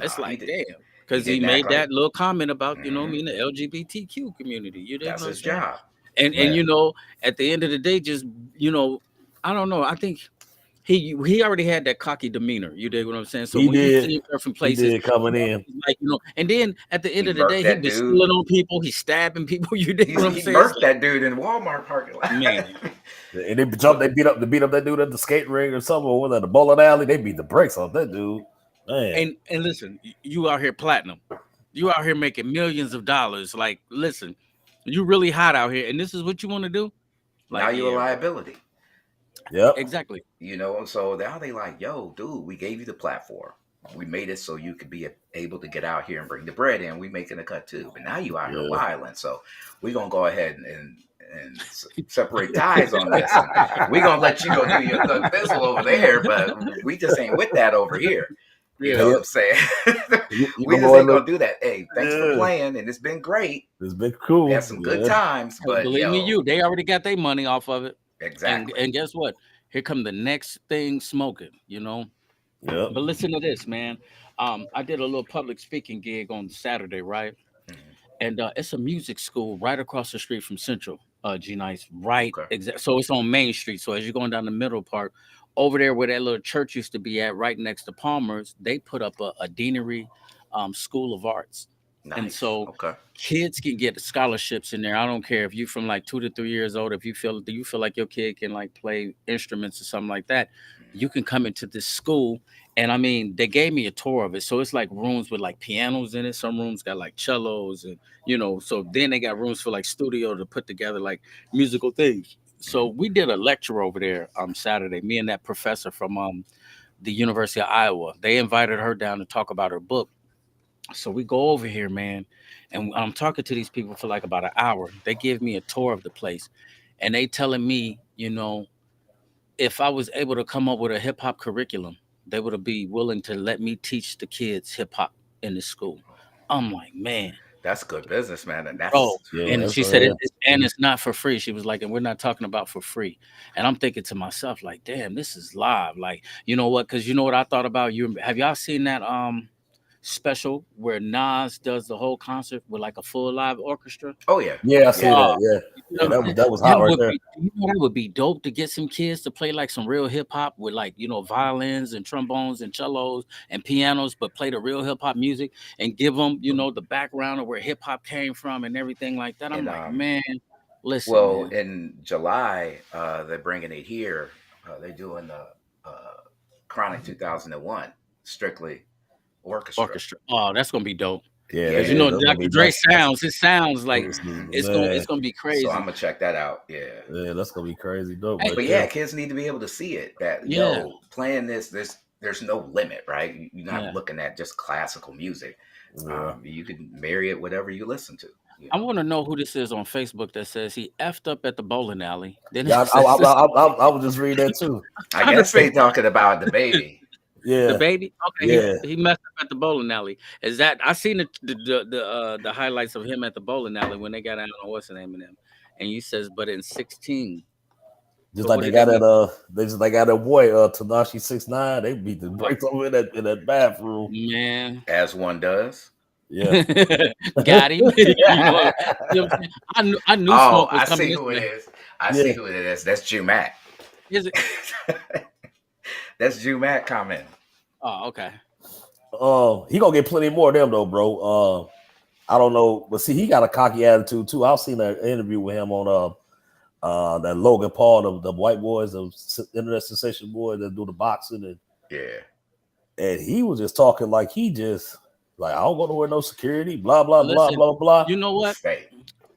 Speaker 1: It's
Speaker 2: nah. He
Speaker 1: like
Speaker 2: did.
Speaker 1: damn,
Speaker 2: He
Speaker 1: because he
Speaker 2: didn't act
Speaker 1: made
Speaker 2: like.
Speaker 1: that little comment about I
Speaker 2: Mhm.
Speaker 1: mean, the LGBTQ community. You dig
Speaker 2: That's
Speaker 1: what I'm
Speaker 2: his
Speaker 1: saying?
Speaker 2: job.
Speaker 1: And
Speaker 3: man,
Speaker 1: at the end of the day, just you know, I don't know. I think he already had that cocky demeanor. You dig what I'm saying? So
Speaker 3: he
Speaker 1: when you
Speaker 3: did
Speaker 1: see him different
Speaker 3: he
Speaker 1: places,
Speaker 3: did coming in.
Speaker 1: like and then at the
Speaker 2: He
Speaker 1: end of the day,
Speaker 2: murked
Speaker 1: he
Speaker 2: that
Speaker 1: be
Speaker 2: dude.
Speaker 1: stealing on people, he's stabbing people. You dig what I'm
Speaker 2: He
Speaker 1: saying? It's
Speaker 2: murked
Speaker 1: like,
Speaker 2: that dude in the Walmart parking lot.
Speaker 1: man,
Speaker 3: And they jumped,
Speaker 2: But
Speaker 3: they beat up that dude at the skate ring or something, or was that the bowling alley? They beat the brakes off that dude. Man,
Speaker 1: and listen, you out here platinum, you out here making millions of dollars. Like, listen, you really hot out here, and this is what you want to do?
Speaker 2: now
Speaker 1: Like,
Speaker 2: you're a
Speaker 1: yeah, bro,
Speaker 2: liability.
Speaker 3: yep,
Speaker 1: exactly.
Speaker 2: And so now they like, yo, dude, we gave you the platform. We made it so you could be able to get out here and bring the bread in. We making a cut too, but now you out here
Speaker 3: yeah.
Speaker 2: wilding. So we're gonna go ahead and separate ties on this, and we're gonna let you go do your thug thistle over there, but we just ain't with that over here. You
Speaker 1: Yeah,
Speaker 2: know what
Speaker 3: Yeah,
Speaker 2: I'm saying?
Speaker 3: you
Speaker 2: We
Speaker 3: gonna
Speaker 2: just
Speaker 3: go and
Speaker 2: ain't
Speaker 3: look.
Speaker 2: gonna do that. Hey, thanks for
Speaker 3: Yeah,
Speaker 2: playing, and it's been great.
Speaker 3: it's been
Speaker 2: We had
Speaker 3: cool.
Speaker 2: some good
Speaker 3: Yeah,
Speaker 2: times,
Speaker 1: hey,
Speaker 2: but
Speaker 1: believe me,
Speaker 2: yo,
Speaker 1: they already got their money off of it,
Speaker 2: exactly.
Speaker 1: and guess what? Here come the next thing smoking.
Speaker 3: yep.
Speaker 1: But listen to this, man. I did a little public speaking gig on Saturday, right?
Speaker 2: Mhm.
Speaker 1: And it's a music school right across the street from Central. G Nice, right?
Speaker 2: Okay,
Speaker 1: So it's on Main Street. So as you're going down the middle part, over there where that little church used to be at, right next to Palmer's, they put up a deanery school of arts, and
Speaker 2: nice.
Speaker 1: so
Speaker 2: Okay.
Speaker 1: kids can get scholarships in there. I don't care if you're from like 2 to 3 years old. If you feel like your kid can like play instruments or something like that, you can come into this school And I mean, they gave me a tour of it. So it's like rooms with like pianos in it. Some rooms got like cellos and so then they got rooms for like studio to put together like musical things. So
Speaker 2: Mhm.
Speaker 1: we did a lecture over there Saturday. Me and that professor from the University of Iowa. They invited her down to talk about her book. So we go over here, man, and I'm talking to these people for like about an hour. They give me a tour of the place, and they telling me, if I was able to come up with a hip hop curriculum, they would be willing to let me teach the kids hip hop in the school. I'm like, man,
Speaker 2: That's good business, man, and that's
Speaker 1: bro.
Speaker 3: Yeah,
Speaker 1: And
Speaker 3: that's
Speaker 1: she said, and
Speaker 3: mhm.
Speaker 1: it's not for free. She was like, and we're not talking about for free. And I'm thinking to myself, like, damn, this is live. Like, you know what? Because you know what I thought about you. Have y'all seen that special where Nas does the whole concert with like a full live orchestra?
Speaker 2: oh yeah,
Speaker 3: Yeah, I see
Speaker 2: yeah.
Speaker 1: Oh,
Speaker 3: that. Yeah,
Speaker 1: you know
Speaker 3: yeah,
Speaker 1: what I'm
Speaker 3: that was
Speaker 1: saying?
Speaker 3: that was
Speaker 1: That
Speaker 3: hot right
Speaker 1: would
Speaker 3: there.
Speaker 1: be, that would be dope to get some kids to play like some real hip hop with like, violins and trombones and cellos and pianos, but play the real hip hop music and give them, the background of where hip hop came from and everything like that. I'm
Speaker 2: And
Speaker 1: like, man, listen,
Speaker 2: well,
Speaker 1: man,
Speaker 2: in July, they're bringing it here. They're doing the Chronic 2001 strictly orchestra.
Speaker 1: orchestra. Oh, that's gonna be dope.
Speaker 3: Yeah,
Speaker 1: Cause
Speaker 2: Yeah.
Speaker 3: that's gonna
Speaker 1: Dr.
Speaker 3: be
Speaker 1: Dre
Speaker 3: that's
Speaker 1: sounds, it sounds like
Speaker 2: Hmm.
Speaker 1: it's
Speaker 3: man.
Speaker 1: gonna be
Speaker 2: So I'm
Speaker 1: crazy.
Speaker 2: gonna check that out. Yeah.
Speaker 3: Yeah, that's gonna be crazy dope
Speaker 1: Hey,
Speaker 3: right
Speaker 2: But
Speaker 3: there.
Speaker 2: yeah, kids need to be able to see it. That
Speaker 1: yeah,
Speaker 2: playing this, there's no limit, right? You're not
Speaker 1: yeah.
Speaker 2: looking at just classical music.
Speaker 3: Yeah,
Speaker 2: You can marry it whatever you listen to. You
Speaker 1: I
Speaker 2: know.
Speaker 1: want to know who this is on Facebook that says he effed up at the bowling alley. Then it
Speaker 3: yeah.
Speaker 1: says this
Speaker 3: I was just reading that too.
Speaker 2: I
Speaker 1: trying to
Speaker 2: guess they
Speaker 1: figure
Speaker 2: talking about the baby.
Speaker 1: the
Speaker 3: Yeah,
Speaker 1: baby. Okay, he
Speaker 3: yeah.
Speaker 1: he messed up at the bowling alley. Is that I seen the highlights of him at the bowling alley when they got out on what's the name of them, and you says but in 16.
Speaker 3: Just
Speaker 1: So
Speaker 3: like
Speaker 1: what did they mess?
Speaker 3: they got that boy Tanashi 6ix9ine. They beat the
Speaker 1: Up?
Speaker 3: brakes over in that bathroom.
Speaker 1: Man,
Speaker 2: As one does.
Speaker 3: Yeah.
Speaker 1: got him. You know what I'm saying? I knew
Speaker 2: Oh,
Speaker 1: smoke was
Speaker 2: I
Speaker 1: coming
Speaker 2: see
Speaker 1: this
Speaker 2: who it
Speaker 1: way.
Speaker 2: is. I see
Speaker 3: Yeah.
Speaker 2: who it is. That's Jew Mac.
Speaker 1: Is it?
Speaker 2: That's Jew Mac comment.
Speaker 1: Oh, okay.
Speaker 3: He gonna get plenty more of them though, bro. I don't know, but see, he got a cocky attitude too. I've seen an interview with him on that Logan Paul, the white boys, the internet sensation boy that do the boxing,
Speaker 2: Yeah.
Speaker 3: and he was just talking like he just like I don't go nowhere, no security, blah blah blah
Speaker 1: Listen,
Speaker 3: blah blah.
Speaker 1: you know what?
Speaker 2: Stay.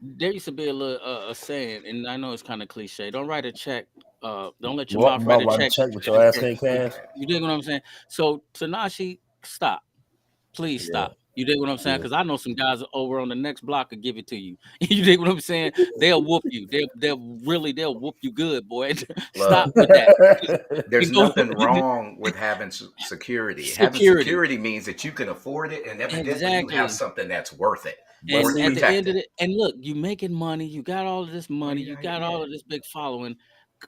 Speaker 1: There used to be a little a saying, and I know it's kind of cliche. Don't write a check. Don't let your
Speaker 3: What
Speaker 1: mouth write
Speaker 3: about
Speaker 1: a
Speaker 3: writing a
Speaker 1: check.
Speaker 3: check with your ass can't
Speaker 2: You
Speaker 3: cash?
Speaker 2: can't.
Speaker 1: You dig what I'm saying? So Tanashi, stop. Please
Speaker 3: Yeah,
Speaker 1: stop. You dig what I'm saying?
Speaker 3: yeah.
Speaker 1: Because I know some guys over on the next block could give it to you. You dig what I'm saying? They'll whoop you. They'll whoop you good, boy. Stop
Speaker 2: Look,
Speaker 1: with that. You
Speaker 2: there's
Speaker 1: know,
Speaker 2: nothing wrong with having security. Having
Speaker 1: security.
Speaker 2: security means that you can afford it, and evidently you have
Speaker 1: Exactly.
Speaker 2: something that's worth it,
Speaker 3: But
Speaker 1: And
Speaker 2: worth
Speaker 1: at the
Speaker 3: see,
Speaker 1: end of
Speaker 2: protecting.
Speaker 1: it, and look, you making money, you got all of this
Speaker 2: Well,
Speaker 1: money,
Speaker 2: you
Speaker 1: you
Speaker 2: got
Speaker 1: got all
Speaker 2: yeah.
Speaker 1: of this big following.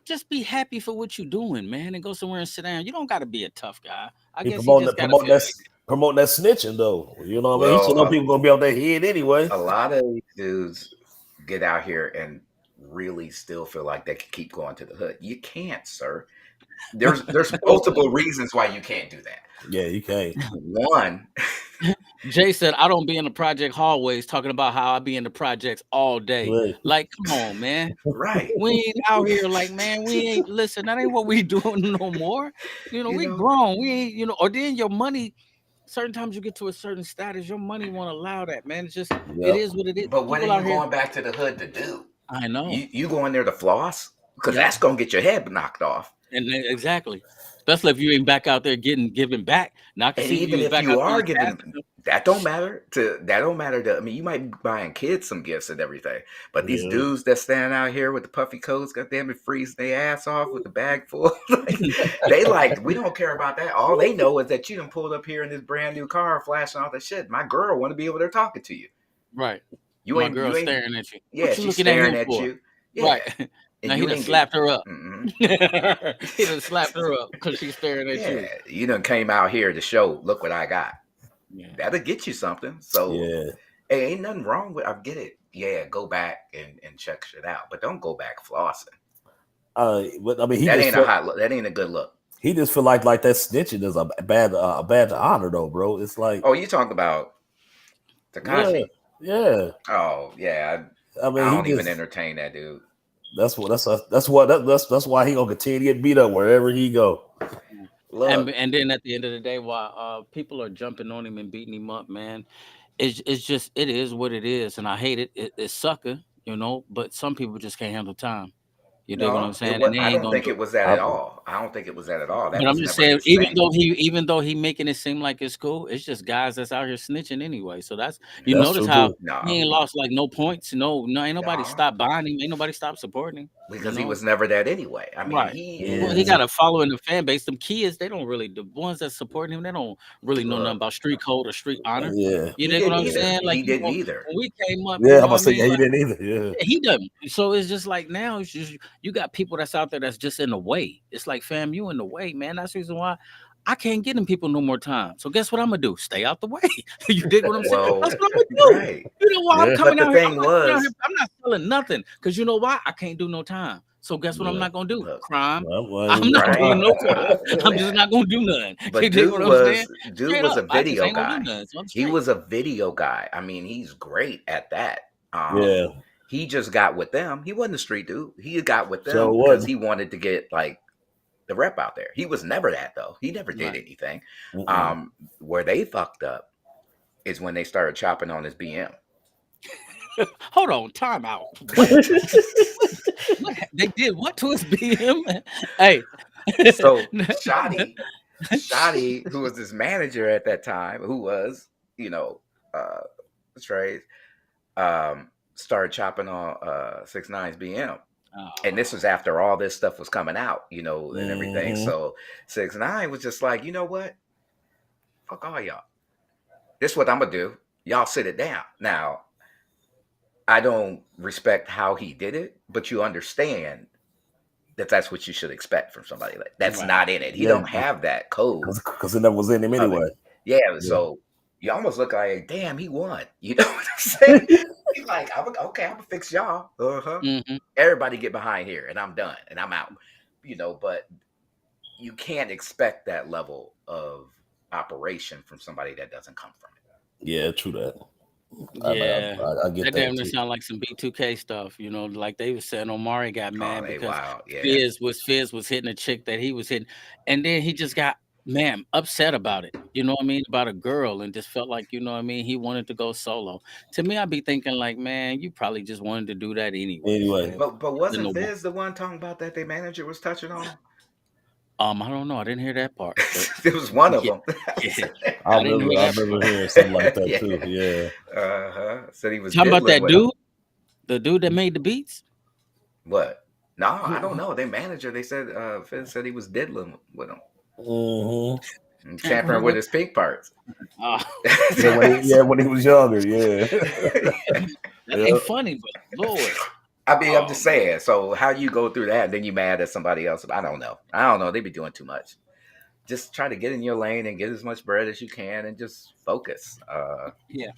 Speaker 1: Just be happy for what you're doing, man, and go somewhere and sit down. You don't got to be a tough guy. I
Speaker 3: he
Speaker 1: guess he just got to feel like
Speaker 3: promoting that snitching though. You know what I mean? He should know
Speaker 2: Well,
Speaker 3: people gonna be on their head anyway.
Speaker 2: a lot of these dudes get out here and really still feel like they can keep going to the hood. You can't, sir. There's multiple reasons why you can't do that.
Speaker 3: Yeah, you can't.
Speaker 2: One,
Speaker 1: Jay said, I don't be in the project hallways talking about how I be in the projects all day.
Speaker 3: Right.
Speaker 1: Like, come on, man.
Speaker 2: right?
Speaker 1: We ain't out here like, man, we ain't listen, that ain't what we doing no more.
Speaker 2: You
Speaker 1: We
Speaker 2: know,
Speaker 1: grown. We ain't, or then your money, certain times you get to a certain status, your money won't allow that, man. It's just it
Speaker 3: Yep.
Speaker 1: is what it is.
Speaker 2: but what are
Speaker 1: People out
Speaker 2: you
Speaker 1: here,
Speaker 2: going back to the hood to do?
Speaker 1: I know.
Speaker 2: You go in there to floss because
Speaker 1: Yep.
Speaker 2: that's gonna get your head knocked off.
Speaker 1: And exactly. Especially if you ain't back out there giving back. Now I can
Speaker 2: And
Speaker 1: see if you
Speaker 2: even
Speaker 1: was
Speaker 2: if
Speaker 1: back
Speaker 2: you
Speaker 1: out there
Speaker 2: are
Speaker 1: in the cast.
Speaker 2: giving, that don't matter to. I mean, you might be buying kids some gifts and everything, but these
Speaker 3: Yeah.
Speaker 2: dudes that stand out here with the puffy coats, goddamn it, freeze their ass off with the bag full, like they like we don't care about that. All they know is that you done pulled up here in this brand new car, flashing all that shit. My girl want to be over there talking to you.
Speaker 1: Right.
Speaker 2: You
Speaker 1: My
Speaker 2: ain't,
Speaker 1: girl
Speaker 2: you ain't,
Speaker 1: staring at you.
Speaker 2: yeah,
Speaker 1: What you
Speaker 2: she's
Speaker 1: looking at
Speaker 2: staring
Speaker 1: him
Speaker 2: at
Speaker 1: for?
Speaker 2: you,
Speaker 1: Right.
Speaker 2: yeah, and
Speaker 1: Now he
Speaker 2: you
Speaker 1: done
Speaker 2: ain't get.
Speaker 1: slapped her up.
Speaker 2: Mm-mm.
Speaker 1: He done slapped her up because she's staring at
Speaker 2: Yeah,
Speaker 1: you.
Speaker 2: you done came out here to show. Look what I got.
Speaker 1: Yeah.
Speaker 2: That'll get you something. So
Speaker 3: Yeah.
Speaker 2: hey, ain't nothing wrong with. I get it. Yeah, go back and check shit out, but don't go back flossing.
Speaker 3: But I mean,
Speaker 2: That ain't a hot look. That ain't a good look.
Speaker 3: he just feel like that snitching is a badge of honor though, bro. It's like
Speaker 2: Oh, you talk about
Speaker 3: yeah,
Speaker 2: Takashi?
Speaker 3: yeah.
Speaker 2: Oh yeah,
Speaker 3: I
Speaker 2: I
Speaker 3: mean, he
Speaker 2: don't even
Speaker 3: just
Speaker 2: entertain that dude.
Speaker 3: that's why he gonna continue to get beat up wherever he go.
Speaker 2: Look,
Speaker 1: And then at the end of the day, while people are jumping on him and beating him up, man, it's just it is what it is, and I hate it. It's sucker, you know. But some people just can't handle time. You dig what I'm
Speaker 2: no, it
Speaker 1: saying?
Speaker 2: was.
Speaker 1: And they
Speaker 2: I
Speaker 1: ain't
Speaker 2: don't
Speaker 1: gonna
Speaker 2: think
Speaker 1: do
Speaker 2: it
Speaker 1: it.
Speaker 2: was that
Speaker 3: I,
Speaker 2: at all. I don't think it was that at all. That
Speaker 1: But I'm
Speaker 2: was
Speaker 1: just
Speaker 2: never
Speaker 1: saying,
Speaker 2: his thing.
Speaker 1: even though he making it seem like it's cool, it's just guys that's out here snitching anyway. So that's you
Speaker 3: that's
Speaker 1: notice
Speaker 3: true
Speaker 1: how
Speaker 3: too.
Speaker 1: he
Speaker 2: No,
Speaker 1: ain't lost like no points. No, ain't nobody
Speaker 2: no,
Speaker 1: stopped buying him. Ain't nobody stopped supporting him. You
Speaker 2: because he
Speaker 1: know,
Speaker 2: was never that anyway. I mean,
Speaker 1: right?
Speaker 2: he
Speaker 1: Well, he
Speaker 2: is.
Speaker 3: Hmm.
Speaker 1: got a following the fan base. Them kids, they don't really the ones that supporting him. They don't really know nothing
Speaker 2: Look,
Speaker 1: about street code or street honor.
Speaker 3: Yeah,
Speaker 1: You
Speaker 2: he
Speaker 1: dig what
Speaker 2: didn't
Speaker 1: I'm
Speaker 3: yeah,
Speaker 2: either.
Speaker 1: saying? Like
Speaker 2: He didn't either.
Speaker 1: when we came up, you
Speaker 3: yeah. I'm
Speaker 1: know
Speaker 3: gonna
Speaker 1: what I
Speaker 3: say
Speaker 1: mean?
Speaker 3: yeah, he didn't either. Yeah,
Speaker 1: Yeah, he doesn't. So it's just like now it's just you got people that's out there that's just in the way. It's like, fam, you in the way, man. That's the reason why I can't get them people no more time. So guess what I'm gonna do? Stay out the way. You dig what I'm saying? That's
Speaker 2: Well,
Speaker 1: what I'm gonna do.
Speaker 2: right.
Speaker 1: You know why I'm
Speaker 3: yeah,
Speaker 1: coming
Speaker 2: But the
Speaker 1: out here? I'm
Speaker 2: thing
Speaker 1: not coming out here.
Speaker 2: was,
Speaker 1: I'm not selling nothing. Cause you know why? I can't do no time. So guess what I'm
Speaker 3: yeah.
Speaker 1: not gonna do?
Speaker 2: look,
Speaker 1: Crime.
Speaker 3: Well, I
Speaker 1: I'm
Speaker 3: ain't
Speaker 1: not
Speaker 2: right?
Speaker 1: doing no crime. I'm just
Speaker 2: Yeah.
Speaker 1: not gonna do nothing. You
Speaker 2: But
Speaker 1: dig what I'm saying?
Speaker 2: dude
Speaker 1: Straight
Speaker 2: was a
Speaker 1: up. I just
Speaker 2: video
Speaker 1: ain't gonna do
Speaker 2: guy.
Speaker 1: nothing. So I'm
Speaker 2: He
Speaker 1: straight.
Speaker 2: was a video guy. I mean, he's great at that.
Speaker 3: yeah.
Speaker 2: He just got with them. He wasn't a street dude. He got with
Speaker 3: So
Speaker 2: them
Speaker 3: it
Speaker 2: because
Speaker 3: wasn't.
Speaker 2: he wanted to get like the rep out there. He was never that though. He never did
Speaker 1: Right.
Speaker 2: anything.
Speaker 3: Mm-mm.
Speaker 2: Where they fucked up is when they started chopping on his BM.
Speaker 1: Hold on, time out. What? They did what to his BM? Hey.
Speaker 2: So Shotty, who was his manager at that time, who was, you know, uh Trey, started chopping on 6ix9ine's BM. And this
Speaker 1: Oh,
Speaker 2: was after all this stuff was coming out, you know, and everything.
Speaker 3: Hmm.
Speaker 2: So 6ix9ine was just like, you know what? Fuck all y'all. This is what I'm gonna do. Y'all sit it down. Now, I don't respect how he did it, but you understand that that's what you should expect from somebody like that's
Speaker 1: right.
Speaker 2: not in it. He
Speaker 3: Yeah,
Speaker 2: don't have that code
Speaker 3: because it never was in him
Speaker 2: of it.
Speaker 3: anyway.
Speaker 2: Yeah,
Speaker 3: Yeah.
Speaker 2: so you almost look like, damn, he won. You know what I'm saying? He's like, okay, I'm gonna fix y'all. Uh-huh.
Speaker 1: Mhm.
Speaker 2: Everybody get behind here, and I'm done, and I'm out. You know, but you can't expect that level of operation from somebody that doesn't come from it.
Speaker 3: Yeah, true that.
Speaker 1: Yeah.
Speaker 3: I get
Speaker 1: That
Speaker 3: that
Speaker 1: damn near
Speaker 3: too.
Speaker 1: sound like some B2K stuff, you know, like they was saying Omari got
Speaker 2: Oh,
Speaker 1: mad
Speaker 2: they
Speaker 1: because
Speaker 2: wild, yeah.
Speaker 1: Fizz was hitting a chick that he was hitting, and then he just got man upset about it. You know what I mean? About a girl and just felt like, you know what I mean, he wanted to go solo. To me, I'd be thinking like, man, you probably just wanted to do that anyway,
Speaker 3: Anyway,
Speaker 1: Fizz.
Speaker 2: But
Speaker 1: You
Speaker 2: wasn't
Speaker 1: know,
Speaker 2: Fizz the one talking about that their manager was touching on him?
Speaker 1: I don't know. I didn't hear that part, but
Speaker 2: It was one of
Speaker 1: yeah,
Speaker 2: them.
Speaker 1: yeah. I didn't hear
Speaker 3: I
Speaker 1: that
Speaker 3: remember
Speaker 1: part.
Speaker 3: hearing something like that
Speaker 2: Yeah.
Speaker 3: too. Yeah.
Speaker 2: Said he was
Speaker 1: Talking about
Speaker 2: diddling
Speaker 1: that
Speaker 2: with him.
Speaker 1: dude, the dude that made the beats.
Speaker 2: What? No, I don't
Speaker 1: Who
Speaker 2: know. Their manager, they said, Fizz said he was diddling with him
Speaker 3: Hmm.
Speaker 2: and tampering
Speaker 1: tampering
Speaker 2: with
Speaker 1: with?
Speaker 2: his pink parts.
Speaker 1: Uh,
Speaker 3: Yeah, when he was younger. Yeah.
Speaker 1: that
Speaker 3: Yeah.
Speaker 1: ain't funny, but Lord.
Speaker 2: I mean, I'm
Speaker 1: Oh
Speaker 2: just
Speaker 1: man.
Speaker 2: saying. So how you go through that and then you mad at somebody else? I don't know. I don't know. They be doing too much. Just try to get in your lane and get as much bread as you can and just focus.
Speaker 1: Yeah,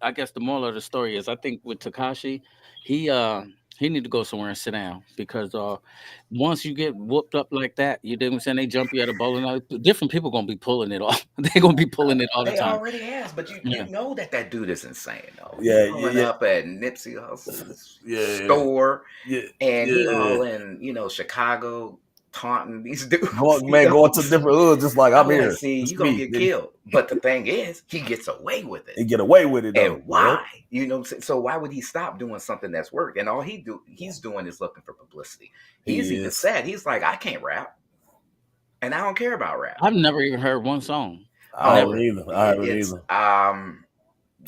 Speaker 1: I guess the moral of the story is I think with Takashi, he uh he need to go somewhere and sit down because once you get whooped up like that, you know what I'm saying, they jump you at a bowling alley. Different people gonna be pulling it off. They're gonna be pulling it all the
Speaker 2: They
Speaker 1: time.
Speaker 2: already has, but you
Speaker 1: Yeah.
Speaker 2: know that dude is insane though. He
Speaker 3: Yeah.
Speaker 2: pulling
Speaker 3: Yeah.
Speaker 2: up at Nipsey Hussle's
Speaker 3: Yeah.
Speaker 2: store,
Speaker 3: Yeah.
Speaker 2: and he
Speaker 3: Yeah.
Speaker 2: all in Chicago taunting these dudes.
Speaker 3: Going, man, going to different hoods, just like I'm
Speaker 2: I'm like,
Speaker 3: here.
Speaker 2: see,
Speaker 3: It's
Speaker 2: you gonna
Speaker 3: me.
Speaker 2: get killed. But the thing is, he gets away with it.
Speaker 3: And get away with it though.
Speaker 2: And
Speaker 3: Yep.
Speaker 2: why? You know what I'm saying? So why would he stop doing something that's work? And all he's doing is looking for publicity. He's
Speaker 3: He
Speaker 2: even
Speaker 3: is.
Speaker 2: said, he's like, I can't rap and I don't care about rap.
Speaker 1: I've never even heard one song.
Speaker 3: I haven't
Speaker 2: Oh,
Speaker 1: Never.
Speaker 3: either. I haven't
Speaker 2: it's
Speaker 3: either.
Speaker 2: um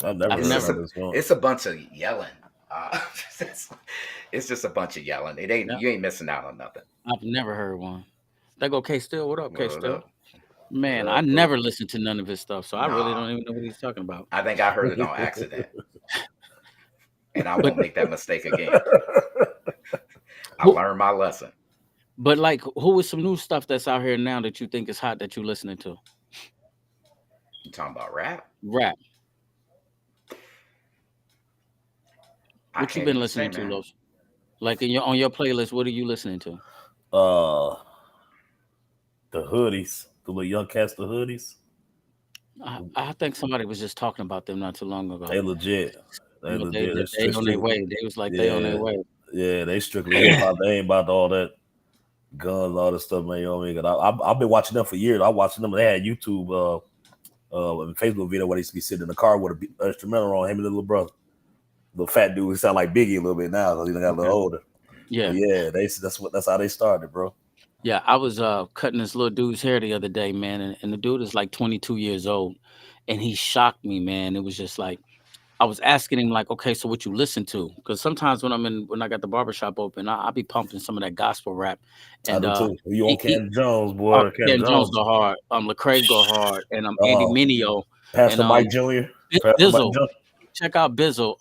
Speaker 3: I've never
Speaker 1: I've
Speaker 2: it's
Speaker 3: heard
Speaker 2: just
Speaker 1: never.
Speaker 3: none
Speaker 2: a
Speaker 3: of this one.
Speaker 2: it's a bunch of yelling. It's, it's just a bunch of yelling. It ain't
Speaker 1: Yeah,
Speaker 2: you ain't missing out on nothing.
Speaker 1: I've never heard one. They go K Still. What up, K
Speaker 2: What
Speaker 1: Still?
Speaker 2: up? What
Speaker 1: Man, I
Speaker 2: up, boo?
Speaker 1: never listened to none of his stuff, so I really
Speaker 2: Nah.
Speaker 1: don't even know what he's talking about.
Speaker 2: I think I heard it on accident. And I
Speaker 1: But
Speaker 2: won't make that mistake again. I
Speaker 1: who
Speaker 2: learned my lesson.
Speaker 1: but like who is some new stuff that's out here now that you think is hot that you listening to?
Speaker 2: You talking about rap?
Speaker 1: Rap.
Speaker 2: I
Speaker 1: What you
Speaker 2: can't
Speaker 1: been
Speaker 2: even say,
Speaker 1: listening to,
Speaker 2: man.
Speaker 1: Los? Like in your on your playlist, what are you listening to?
Speaker 3: uh, the hoodies, the little young cats, the hoodies,
Speaker 1: I think somebody was just talking about them not too long ago.
Speaker 3: they legit. They
Speaker 1: But they
Speaker 3: legit.
Speaker 1: they
Speaker 3: They
Speaker 1: on their
Speaker 3: strictly,
Speaker 1: way. They was like they on their
Speaker 3: yeah,
Speaker 1: way.
Speaker 3: yeah. They strictly hip hop. They ain't about all that. guns, all this stuff, man. You know what I mean? 'Cause I've been watching them for years. I watching them. They had YouTube, and Facebook video where they used to be sitting in the car with a instrumental on him and the little brother, little fat dude. He sound like Biggie a little bit now because he done got a little
Speaker 1: Okay.
Speaker 3: older. But
Speaker 1: Yeah.
Speaker 3: yeah, that's how they started, bro.
Speaker 1: Yeah, I was cutting this little dude's hair the other day, man, and the dude is like 22 years old, and he shocked me, man. It was just like I was asking him, like, okay, so what you listen to? Because sometimes when I got the barbershop open, I be pumping some of that gospel rap,
Speaker 3: I
Speaker 1: and
Speaker 3: do too. You on
Speaker 1: he
Speaker 3: Canton Jones,
Speaker 1: oh,
Speaker 3: boy? Canton
Speaker 1: Ken Jones
Speaker 3: Jones,
Speaker 1: go hard, Lecrae go hard, and Andy
Speaker 3: uh,
Speaker 1: Mineo, and
Speaker 3: Pastor Mike Jr., Pastor Mike
Speaker 1: Bizzle.
Speaker 3: Jr.
Speaker 1: Check out Bizzle,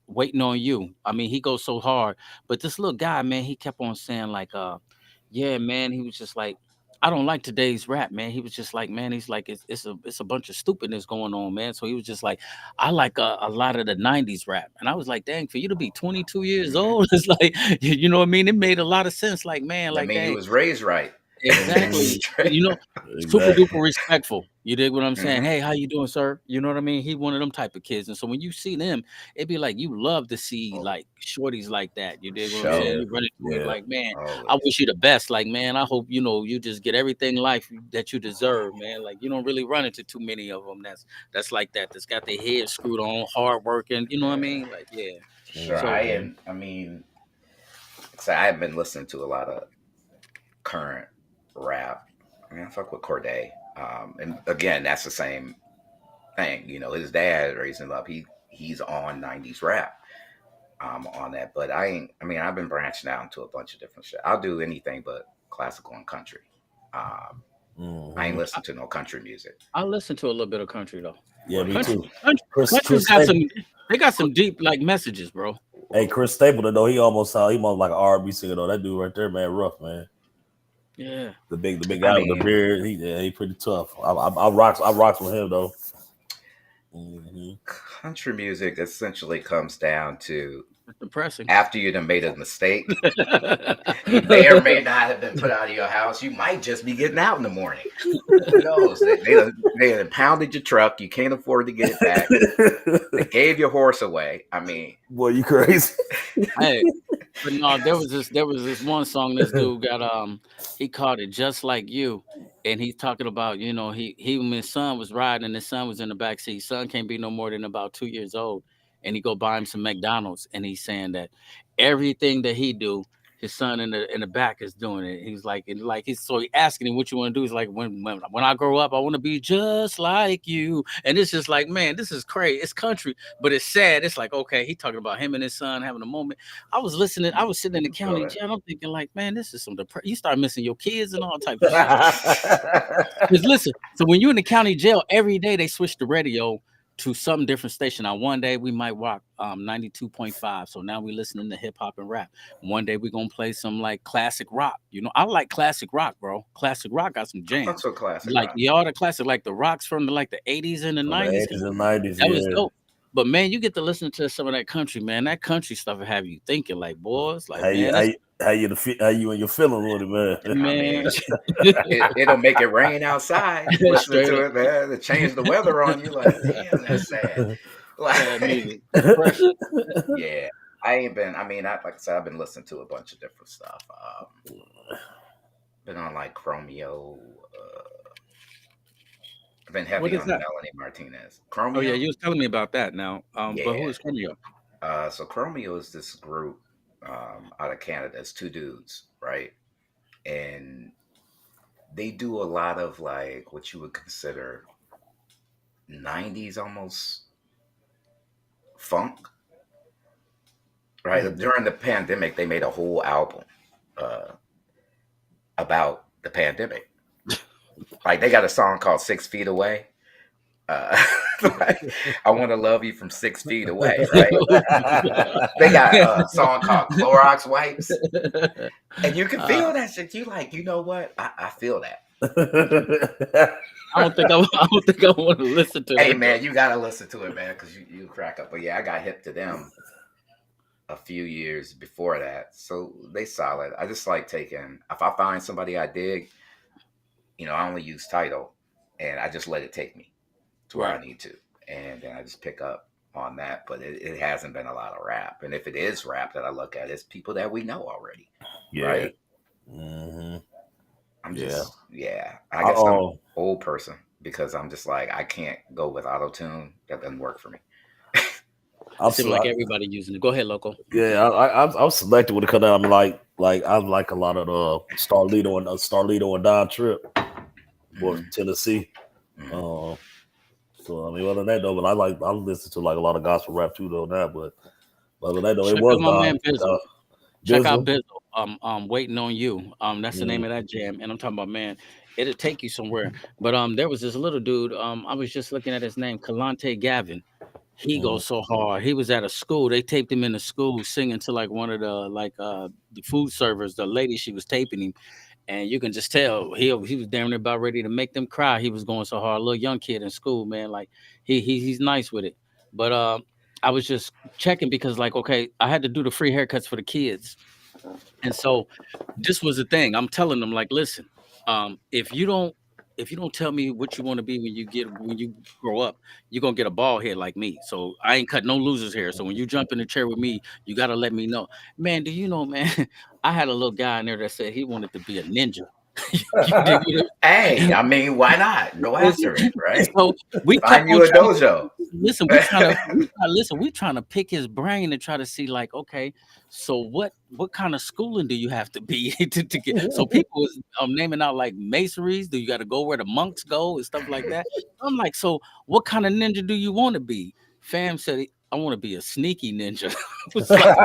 Speaker 1: waiting on you. I mean, he goes so hard. But this little guy, man, he kept on saying, like, yeah, man, he was just like, I don't like today's rap, man. He was just like, man, he's like, it's a bunch of stupidness going on, man. So he was just like, I like a lot of the 90s rap. And I was like, dang, for you to be 22 years
Speaker 2: Mhm.
Speaker 1: old, it's like, you know what I mean? It made a lot of sense. Like, man,
Speaker 2: I
Speaker 1: like,
Speaker 2: mean, he
Speaker 1: dang.
Speaker 2: was raised right.
Speaker 3: Mhm.
Speaker 1: Exactly.
Speaker 2: Straight.
Speaker 1: Super
Speaker 3: Exactly.
Speaker 1: duper respectful. You dig what I'm saying?
Speaker 2: Hmm.
Speaker 1: Hey, how you doing, sir? You know what I mean? He one of them type of kids. And so when you see them, it'd be like you love to see
Speaker 2: Oh,
Speaker 1: like shorties like that. You dig what I'm saying?
Speaker 3: Yeah,
Speaker 2: show
Speaker 1: You run into it
Speaker 3: yeah.
Speaker 1: like, man, I
Speaker 2: always.
Speaker 1: wish you the best. Like, man, I hope you just get everything in life that you deserve, man. Like you don't really run into too many of them that's like that. That's got their head screwed on, hard working. You know what I
Speaker 2: Yeah,
Speaker 1: mean? Like, yeah.
Speaker 2: sure. I
Speaker 1: So
Speaker 3: Mhm.
Speaker 2: am. I mean, so I have been listening to a lot of current rap. I mean, I fuck with Corday. And again, that's the same thing. You know, his dad raised him up. He's on '90s rap. On that, but I ain't. I mean, I've been branching out into a bunch of different shit. I'll do anything but classical and country. Um, I ain't
Speaker 3: Mhm.
Speaker 2: listen to no country music.
Speaker 1: I listen to a little bit of country though.
Speaker 3: Yeah, me
Speaker 2: Well,
Speaker 3: too.
Speaker 1: Country's
Speaker 3: Chris
Speaker 1: got some.
Speaker 3: Stapleton.
Speaker 1: They got some deep like messages, bro.
Speaker 3: Hey, Chris Stapleton though, he almost like an R&B singer though. That dude right there, man, rough man.
Speaker 1: Yeah.
Speaker 3: The big
Speaker 2: I
Speaker 3: guy with the
Speaker 2: mean,
Speaker 3: beard, he pretty tough. I rocks with him though. Hmm.
Speaker 2: country music essentially comes down to
Speaker 1: It's depressing.
Speaker 2: after you done made a mistake, you may or may not have been put out of your house. You might just be getting out in the morning. Who knows? They done pounded your truck. You can't afford to get it back. They gave your horse away. I mean,
Speaker 3: Boy, you crazy?
Speaker 1: Hey, but no, there was this one song this dude got he called it Just Like You, and he's talking about, he when his son was riding and his son was in the back seat. Son can't be no more than about 2 years old, and he go buy him some McDonald's, and he's saying that everything that he do, his son in the back is doing it. He's like, and like he asking him what you want to do. He's like, when I grow up, I want to be just like you. And it's just like, man, this is crazy. It's country, but it's sad. It's like, okay, he talking about him and his son having a moment. I was listening. I was sitting in the
Speaker 2: I feel
Speaker 1: county
Speaker 2: that.
Speaker 1: jail. I'm thinking, like, man, this is some depression. You start missing your kids and all type of shit. Because listen, so when you're in the county jail, every day they switch the radio to some different station. Now, one day we might rock 92.5. So now we listening to hip hop and rap. One day we're gonna play some like classic rock. I like classic rock, bro. Classic rock got some
Speaker 2: I fuck
Speaker 1: jams.
Speaker 2: with classic
Speaker 1: Like
Speaker 2: rock.
Speaker 1: y'all the classic, like the rocks from the 80s and the
Speaker 3: From the
Speaker 1: 90s.
Speaker 3: '80s and '90s,
Speaker 1: That was
Speaker 3: yeah.
Speaker 1: dope. But man, you get to listen to some of that country, man. That country stuff will have you thinking, like, boys, like,
Speaker 3: How you
Speaker 1: man,
Speaker 3: how
Speaker 1: that's
Speaker 3: you how you and your feelings with it, man?
Speaker 2: I
Speaker 1: man,
Speaker 2: mean, it'll make it rain outside listening
Speaker 1: straight
Speaker 2: to
Speaker 1: up
Speaker 2: it, man. To change the weather on you, like, damn, that's sad. Like,
Speaker 1: sad music, depression.
Speaker 2: yeah, I ain't been. I mean, like I said, I've been listening to a bunch of different stuff. Been on like Chromeo. I've been
Speaker 1: What
Speaker 2: heavy
Speaker 1: is
Speaker 2: on
Speaker 1: that?
Speaker 2: Melanie Martinez.
Speaker 1: Oh yeah,
Speaker 2: Chromeo.
Speaker 1: you was telling me about that now. But who
Speaker 2: Yeah.
Speaker 1: is Chromeo?
Speaker 2: So Chromeo is this group out of Canada. It's two dudes, right? And they do a lot of like what you would consider '90s almost funk, right?
Speaker 3: Mhm.
Speaker 2: During the pandemic, they made a whole album uh, about the pandemic. Like they got a song called 6 Feet Away. Uh, like, I want to love you from 6 feet away, right? They got a song called Clorox Wipes. And you can
Speaker 1: uh,
Speaker 2: feel that shit. You like, you know what? I feel that.
Speaker 1: I don't think I don't think I want to listen to
Speaker 2: Hey
Speaker 1: that
Speaker 2: man,
Speaker 1: though.
Speaker 2: you gotta listen to it, man, because you crack up. But yeah, I got hip to them a few years before that. So they solid. I just like taking if I find somebody I dig, I only use title and I just let it take me to where
Speaker 1: Right.
Speaker 2: I need to. And then I just pick up on that. But it hasn't been a lot of rap. And if it is rap that I look at, it's people that we know already.
Speaker 3: Yeah.
Speaker 2: Right?
Speaker 3: Mm-hmm.
Speaker 2: I'm
Speaker 3: Yeah.
Speaker 2: just, yeah. I
Speaker 3: I
Speaker 2: guess I'm old person because I'm just like I can't go with auto tune. That doesn't work for me.
Speaker 3: I'm
Speaker 1: It seemed
Speaker 3: so
Speaker 1: like everybody using it. Go ahead, local.
Speaker 3: yeah. I'm selective when it comes down. I'm like I like a lot of the Starlito and Don Trip, boy from
Speaker 2: Hmm.
Speaker 3: Tennessee.
Speaker 2: Hmm.
Speaker 3: Uh, so I mean, other than that though, but I listen to like a lot of gospel rap too though now. But other than that though, it
Speaker 1: Check out
Speaker 3: was
Speaker 1: my man
Speaker 3: Don
Speaker 1: Bizzle. Check out
Speaker 3: Bizzle.
Speaker 1: Bizzle. Waiting on you. That's the name
Speaker 3: Mm,
Speaker 1: of that jam. And I'm talking about, man, it'll take you somewhere. But there was this little dude. I was just looking at his name, Kalante Gavin. He
Speaker 3: mm.
Speaker 1: goes so hard. He was at a school. They taped him in the school singing to like one of the the food servers. The lady, she was taping him, and you can just tell he was damn near about ready to make them cry. He was going so hard. A little young kid in school, man. Like he's nice with it. But I was just checking because like okay, I had to do the free haircuts for the kids, and so this was the thing. I'm telling them like, listen, if you don't tell me what you want to be when you grow up, you're gonna get a bald head like me. So I ain't cut no losers hair. So when you jump in the chair with me, you gotta let me know. Man, do you know, man? I had a little guy in there that said he wanted to be a ninja. You dig what I'm
Speaker 2: Hey,
Speaker 1: saying?
Speaker 2: I mean, why not go
Speaker 1: Listen,
Speaker 2: after it,
Speaker 1: and
Speaker 2: right?
Speaker 1: so we kept
Speaker 2: Find
Speaker 1: on
Speaker 2: you a
Speaker 1: trying to
Speaker 2: dojo.
Speaker 1: listen. We trying to pick his brain and try to see like, okay, so what kind of schooling do you have to be to get? So people was naming out like masonries. Do you got to go where the monks go and stuff like that? I'm like, so what kind of ninja do you want to be? Fam said, I want to be a sneaky ninja. I was like,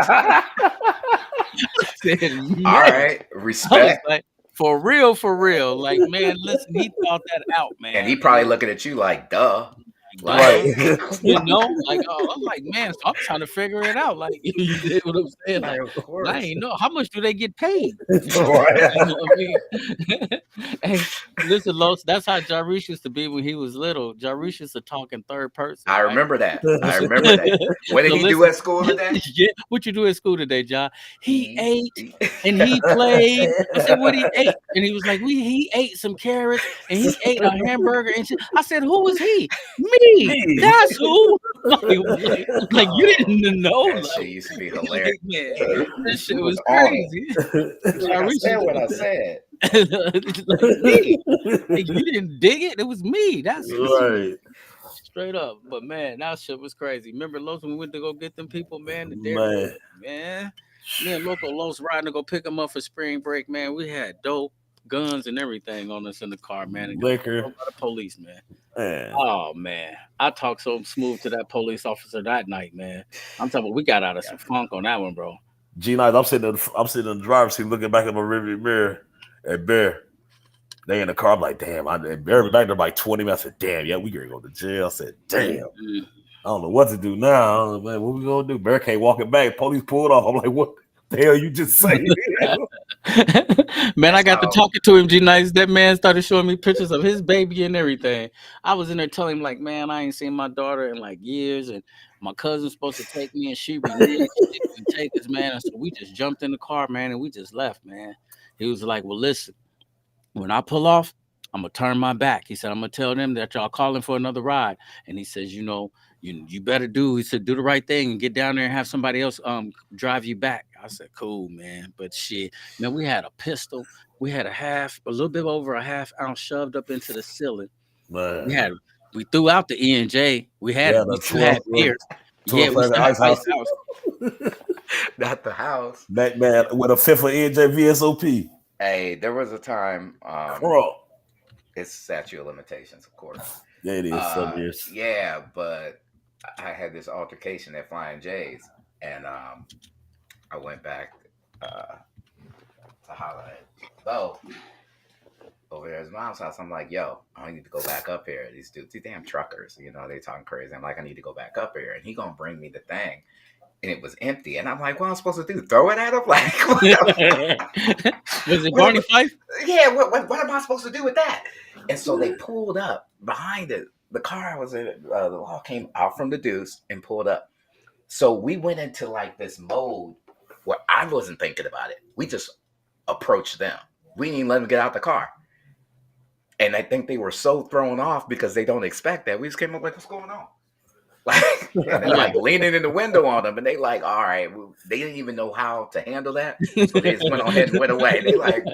Speaker 1: said,
Speaker 2: All
Speaker 1: man.
Speaker 2: right,
Speaker 1: I was
Speaker 2: respect.
Speaker 1: like, for real, for real. Like, man, listen, he thought that out,
Speaker 2: And he
Speaker 1: man.
Speaker 2: probably looking at you like, duh.
Speaker 1: Like,
Speaker 2: Like,
Speaker 3: Right.
Speaker 1: duh. You know, like, oh, I'm like, man, so I'm trying to figure it out. Like, you did what I'm saying.
Speaker 2: like,
Speaker 1: Like,
Speaker 2: of
Speaker 1: I
Speaker 2: course.
Speaker 1: ain't know how much do they get paid?
Speaker 3: Right.
Speaker 1: You know what I mean? Hey, listen, Los, that's how Jarish used to be when he was little. Jarish used to talk in third person,
Speaker 2: I
Speaker 1: right?
Speaker 2: remember that. I remember that. What did
Speaker 1: So
Speaker 2: he do
Speaker 1: listen,
Speaker 2: at school today?
Speaker 1: yeah, what you do at school today, John? He
Speaker 2: He,
Speaker 1: ate
Speaker 2: he
Speaker 1: and he played. I said, what he ate? And he was like, he ate some carrots and he ate a hamburger and shit. I said, who was he? Me.
Speaker 3: Me.
Speaker 1: That's who. Like you
Speaker 2: oh,
Speaker 1: didn't know.
Speaker 2: that shit used to be hilarious.
Speaker 1: Like man, that
Speaker 2: He
Speaker 1: shit
Speaker 2: was
Speaker 1: was
Speaker 2: on it.
Speaker 1: crazy.
Speaker 2: He's like, I said what I said.
Speaker 1: Like me. Like you didn't dig it. It was me. That's me.
Speaker 3: Right.
Speaker 1: Straight up. But man, that shit was crazy. Remember Los when we went to go get them people, man, the Dare
Speaker 3: Man.
Speaker 1: Devils, man. Me and local Los riding to go pick them up for spring break, man. We had dope, guns, and everything on us in the car, man, and got pulled
Speaker 3: Liquor.
Speaker 1: over by the police, man.
Speaker 3: Man.
Speaker 1: Oh man. I talked so smooth to that police officer that night, man. I'm talking about we got out of some
Speaker 2: Yeah.
Speaker 1: funk on that one, bro.
Speaker 3: G9, I'm sitting in the driver's seat looking back at my rearview mirror at Bear. They in the car. I'm like, damn, Bear back there by 20 minutes. I said, damn, yeah, we gonna go to jail. I said, damn.
Speaker 1: Mm-mm.
Speaker 3: I don't know what to do now. I don't know, man, what we gonna do? Bear can't walk it back. Police pulled off. I'm like, what the hell you just say?
Speaker 1: Man, I
Speaker 2: That's
Speaker 1: got to
Speaker 2: how.
Speaker 1: talking to him, G Nice. That man started showing me pictures of his baby and everything. I was in there telling him, like, man, I ain't seen my daughter in like years, and my cousin's supposed to take me, and she reneged. She didn't take us, man. And so we just jumped in the car, man, and we just left, man. He was like, well, listen, when I pull off, I'm gonna turn my back. He said, I'm gonna tell them that y'all calling for another ride. And he says, you know, you better do. He said, do the right thing and get down there and have somebody else drive you back. I said, cool, man. But shit, man, we had a pistol. We had a little bit over a half ounce shoved up into the ceiling. We
Speaker 3: Man,
Speaker 1: had we threw out the E&J.
Speaker 3: yeah,
Speaker 1: We
Speaker 3: the
Speaker 1: still had beer. Yeah,
Speaker 3: 12
Speaker 1: we
Speaker 3: pack of
Speaker 1: still had
Speaker 3: ice
Speaker 1: Ice
Speaker 3: house.
Speaker 1: House.
Speaker 2: Not the house.
Speaker 3: That man with a fifth of NJ VSOP.
Speaker 2: Hey, there was a time.
Speaker 3: Crump.
Speaker 2: It's statute of limitations, of course.
Speaker 3: Yeah, it is 7 years.
Speaker 2: Yeah, but I had this altercation at Flying J's, and I went back uh, to holler at Bo over there at his mom's house. I'm like, yo, I need to go back up here. These dudes, these damn truckers, they talking crazy. I'm like, I need to go back up here, and he gonna bring me the thing, and it was empty. And I'm like, what am I supposed to do? Throw it at him? Like,
Speaker 1: Was it
Speaker 2: what am
Speaker 1: Barney
Speaker 2: I,
Speaker 1: Fife?
Speaker 2: yeah, what am I supposed to do with that? And so they pulled up behind it. The car I was in, the law came out from the deuce and pulled up. So we went into like this mode where I wasn't thinking about it. We just approached them. We didn't even let them get out the car. And I think they were so thrown off because they don't expect that. We just came up like, what's going on? Like, and they're
Speaker 1: Yeah.
Speaker 2: like leaning in the window on them, and they like, all right, well, they didn't even know how to handle that, so they just went on ahead and went away. They like,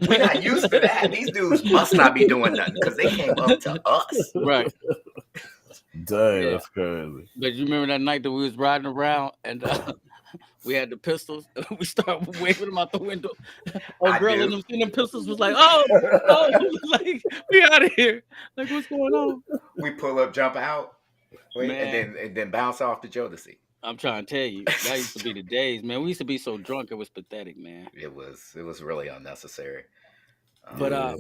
Speaker 2: we're not used to that. These dudes must not be doing nothing because they came up to us.
Speaker 1: Right.
Speaker 3: Dang,
Speaker 1: Yeah.
Speaker 3: that's crazy.
Speaker 1: But you remember that night that we was riding around and we had the pistols. We started waving them out the window. Oh,
Speaker 2: I
Speaker 1: girl, and
Speaker 2: do.
Speaker 1: them seeing them pistols was like, oh, like we out of here. Like, what's going on,
Speaker 2: We pull up, jump out, wait,
Speaker 1: man?
Speaker 2: and then bounce off to Jodeci.
Speaker 1: I'm trying to tell you, that used to be the days, man. We used to be so drunk, it was pathetic, man.
Speaker 2: It was really unnecessary.
Speaker 1: But
Speaker 2: Um,
Speaker 3: Yeah.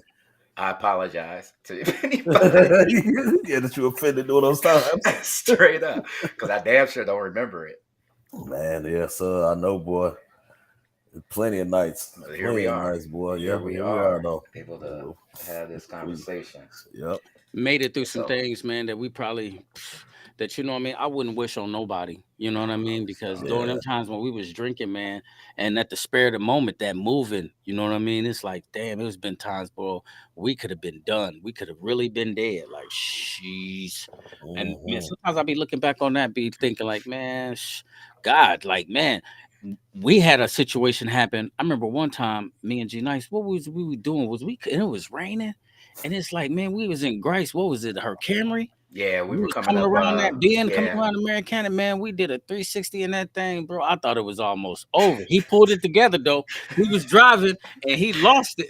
Speaker 2: I apologize to anybody
Speaker 3: Yeah, that you offended during those times.
Speaker 2: straight up because I damn sure don't remember it.
Speaker 3: Man, yes, sir. I know, boy. Plenty of nights.
Speaker 2: But here
Speaker 3: Plenty
Speaker 2: we
Speaker 3: of
Speaker 2: are.
Speaker 3: nights, boy.
Speaker 2: Here
Speaker 3: Yeah,
Speaker 2: we
Speaker 3: here we are,
Speaker 2: are
Speaker 3: though.
Speaker 2: able to have this conversation.
Speaker 3: Yep.
Speaker 1: made it through some
Speaker 2: So,
Speaker 1: things, man, that we probably that you know what I mean. I wouldn't wish on nobody, you know what I mean, because
Speaker 2: so
Speaker 1: during
Speaker 3: Yeah.
Speaker 1: them times when we was drinking, man, and at the spare of the moment, that moving, you know what I mean. It's like, damn, it's been times, bro. We could have been done. We could have really been dead. Like, jeez. And man,
Speaker 3: Mhm.
Speaker 1: sometimes I be looking back on that, be thinking like, man, God, like, man, we had a situation happen. I remember one time, me and G Nice, what was we were doing? Was we? And it was raining, and it's like, man, we was in Grice. What was it? Her Camry.
Speaker 2: yeah, we
Speaker 1: We
Speaker 2: were
Speaker 1: was
Speaker 2: coming
Speaker 1: coming
Speaker 2: up.
Speaker 1: around that bend, coming
Speaker 2: Yeah.
Speaker 1: around the Americana, man. We did a 360 in that thing, bro. I thought it was almost over. He pulled it together though. We was driving and he lost it.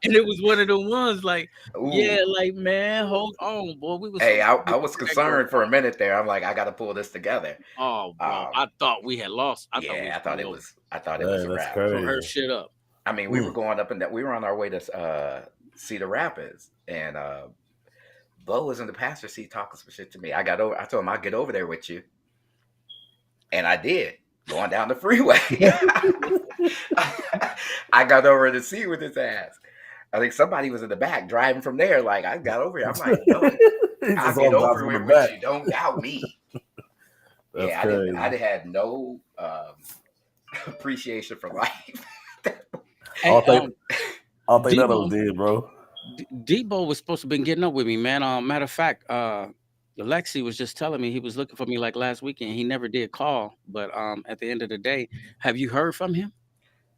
Speaker 1: And it was one of the ones like, yeah,
Speaker 2: Ooh.
Speaker 1: like man, hold on, boy. We was so
Speaker 2: Hey, I
Speaker 1: looking
Speaker 2: was
Speaker 1: for that girl.
Speaker 2: concerned for a minute there. I'm like, I got to pull this together.
Speaker 1: Oh, bro.
Speaker 2: Um,
Speaker 1: I thought we had lost. I thought we
Speaker 2: yeah,
Speaker 1: was
Speaker 2: I thought
Speaker 1: going
Speaker 2: it
Speaker 1: over
Speaker 2: was. I thought it was
Speaker 3: Dang,
Speaker 2: a
Speaker 3: that's
Speaker 2: wrap.
Speaker 1: for her
Speaker 3: crazy.
Speaker 1: shit up.
Speaker 2: I mean, we were
Speaker 3: Mm.
Speaker 2: going up and we were on our way to Cedar Rapids, and Bo was in the passenger seat talking some shit to me. I got over. I told him I'd get over there with you, and I did. Going down the freeway, I got over the seat with his ass. I think somebody was in the back driving from there. Like I got over here. I'm like, yo,
Speaker 3: He
Speaker 2: I'll
Speaker 3: just
Speaker 2: get
Speaker 3: all
Speaker 2: over
Speaker 3: dropping from the
Speaker 2: it with
Speaker 3: back.
Speaker 2: you. Don't doubt me.
Speaker 3: That's
Speaker 2: Yeah,
Speaker 3: crazy.
Speaker 2: I had no appreciation for life.
Speaker 3: I
Speaker 1: Hey,
Speaker 3: don't think I don't think none of us
Speaker 1: Debo,
Speaker 3: did, bro.
Speaker 1: Debo was supposed to been getting up with me, man. Matter of fact, Alexi was just telling me he was looking for me like last weekend. He never did call, but at the end of the day, have you heard from him?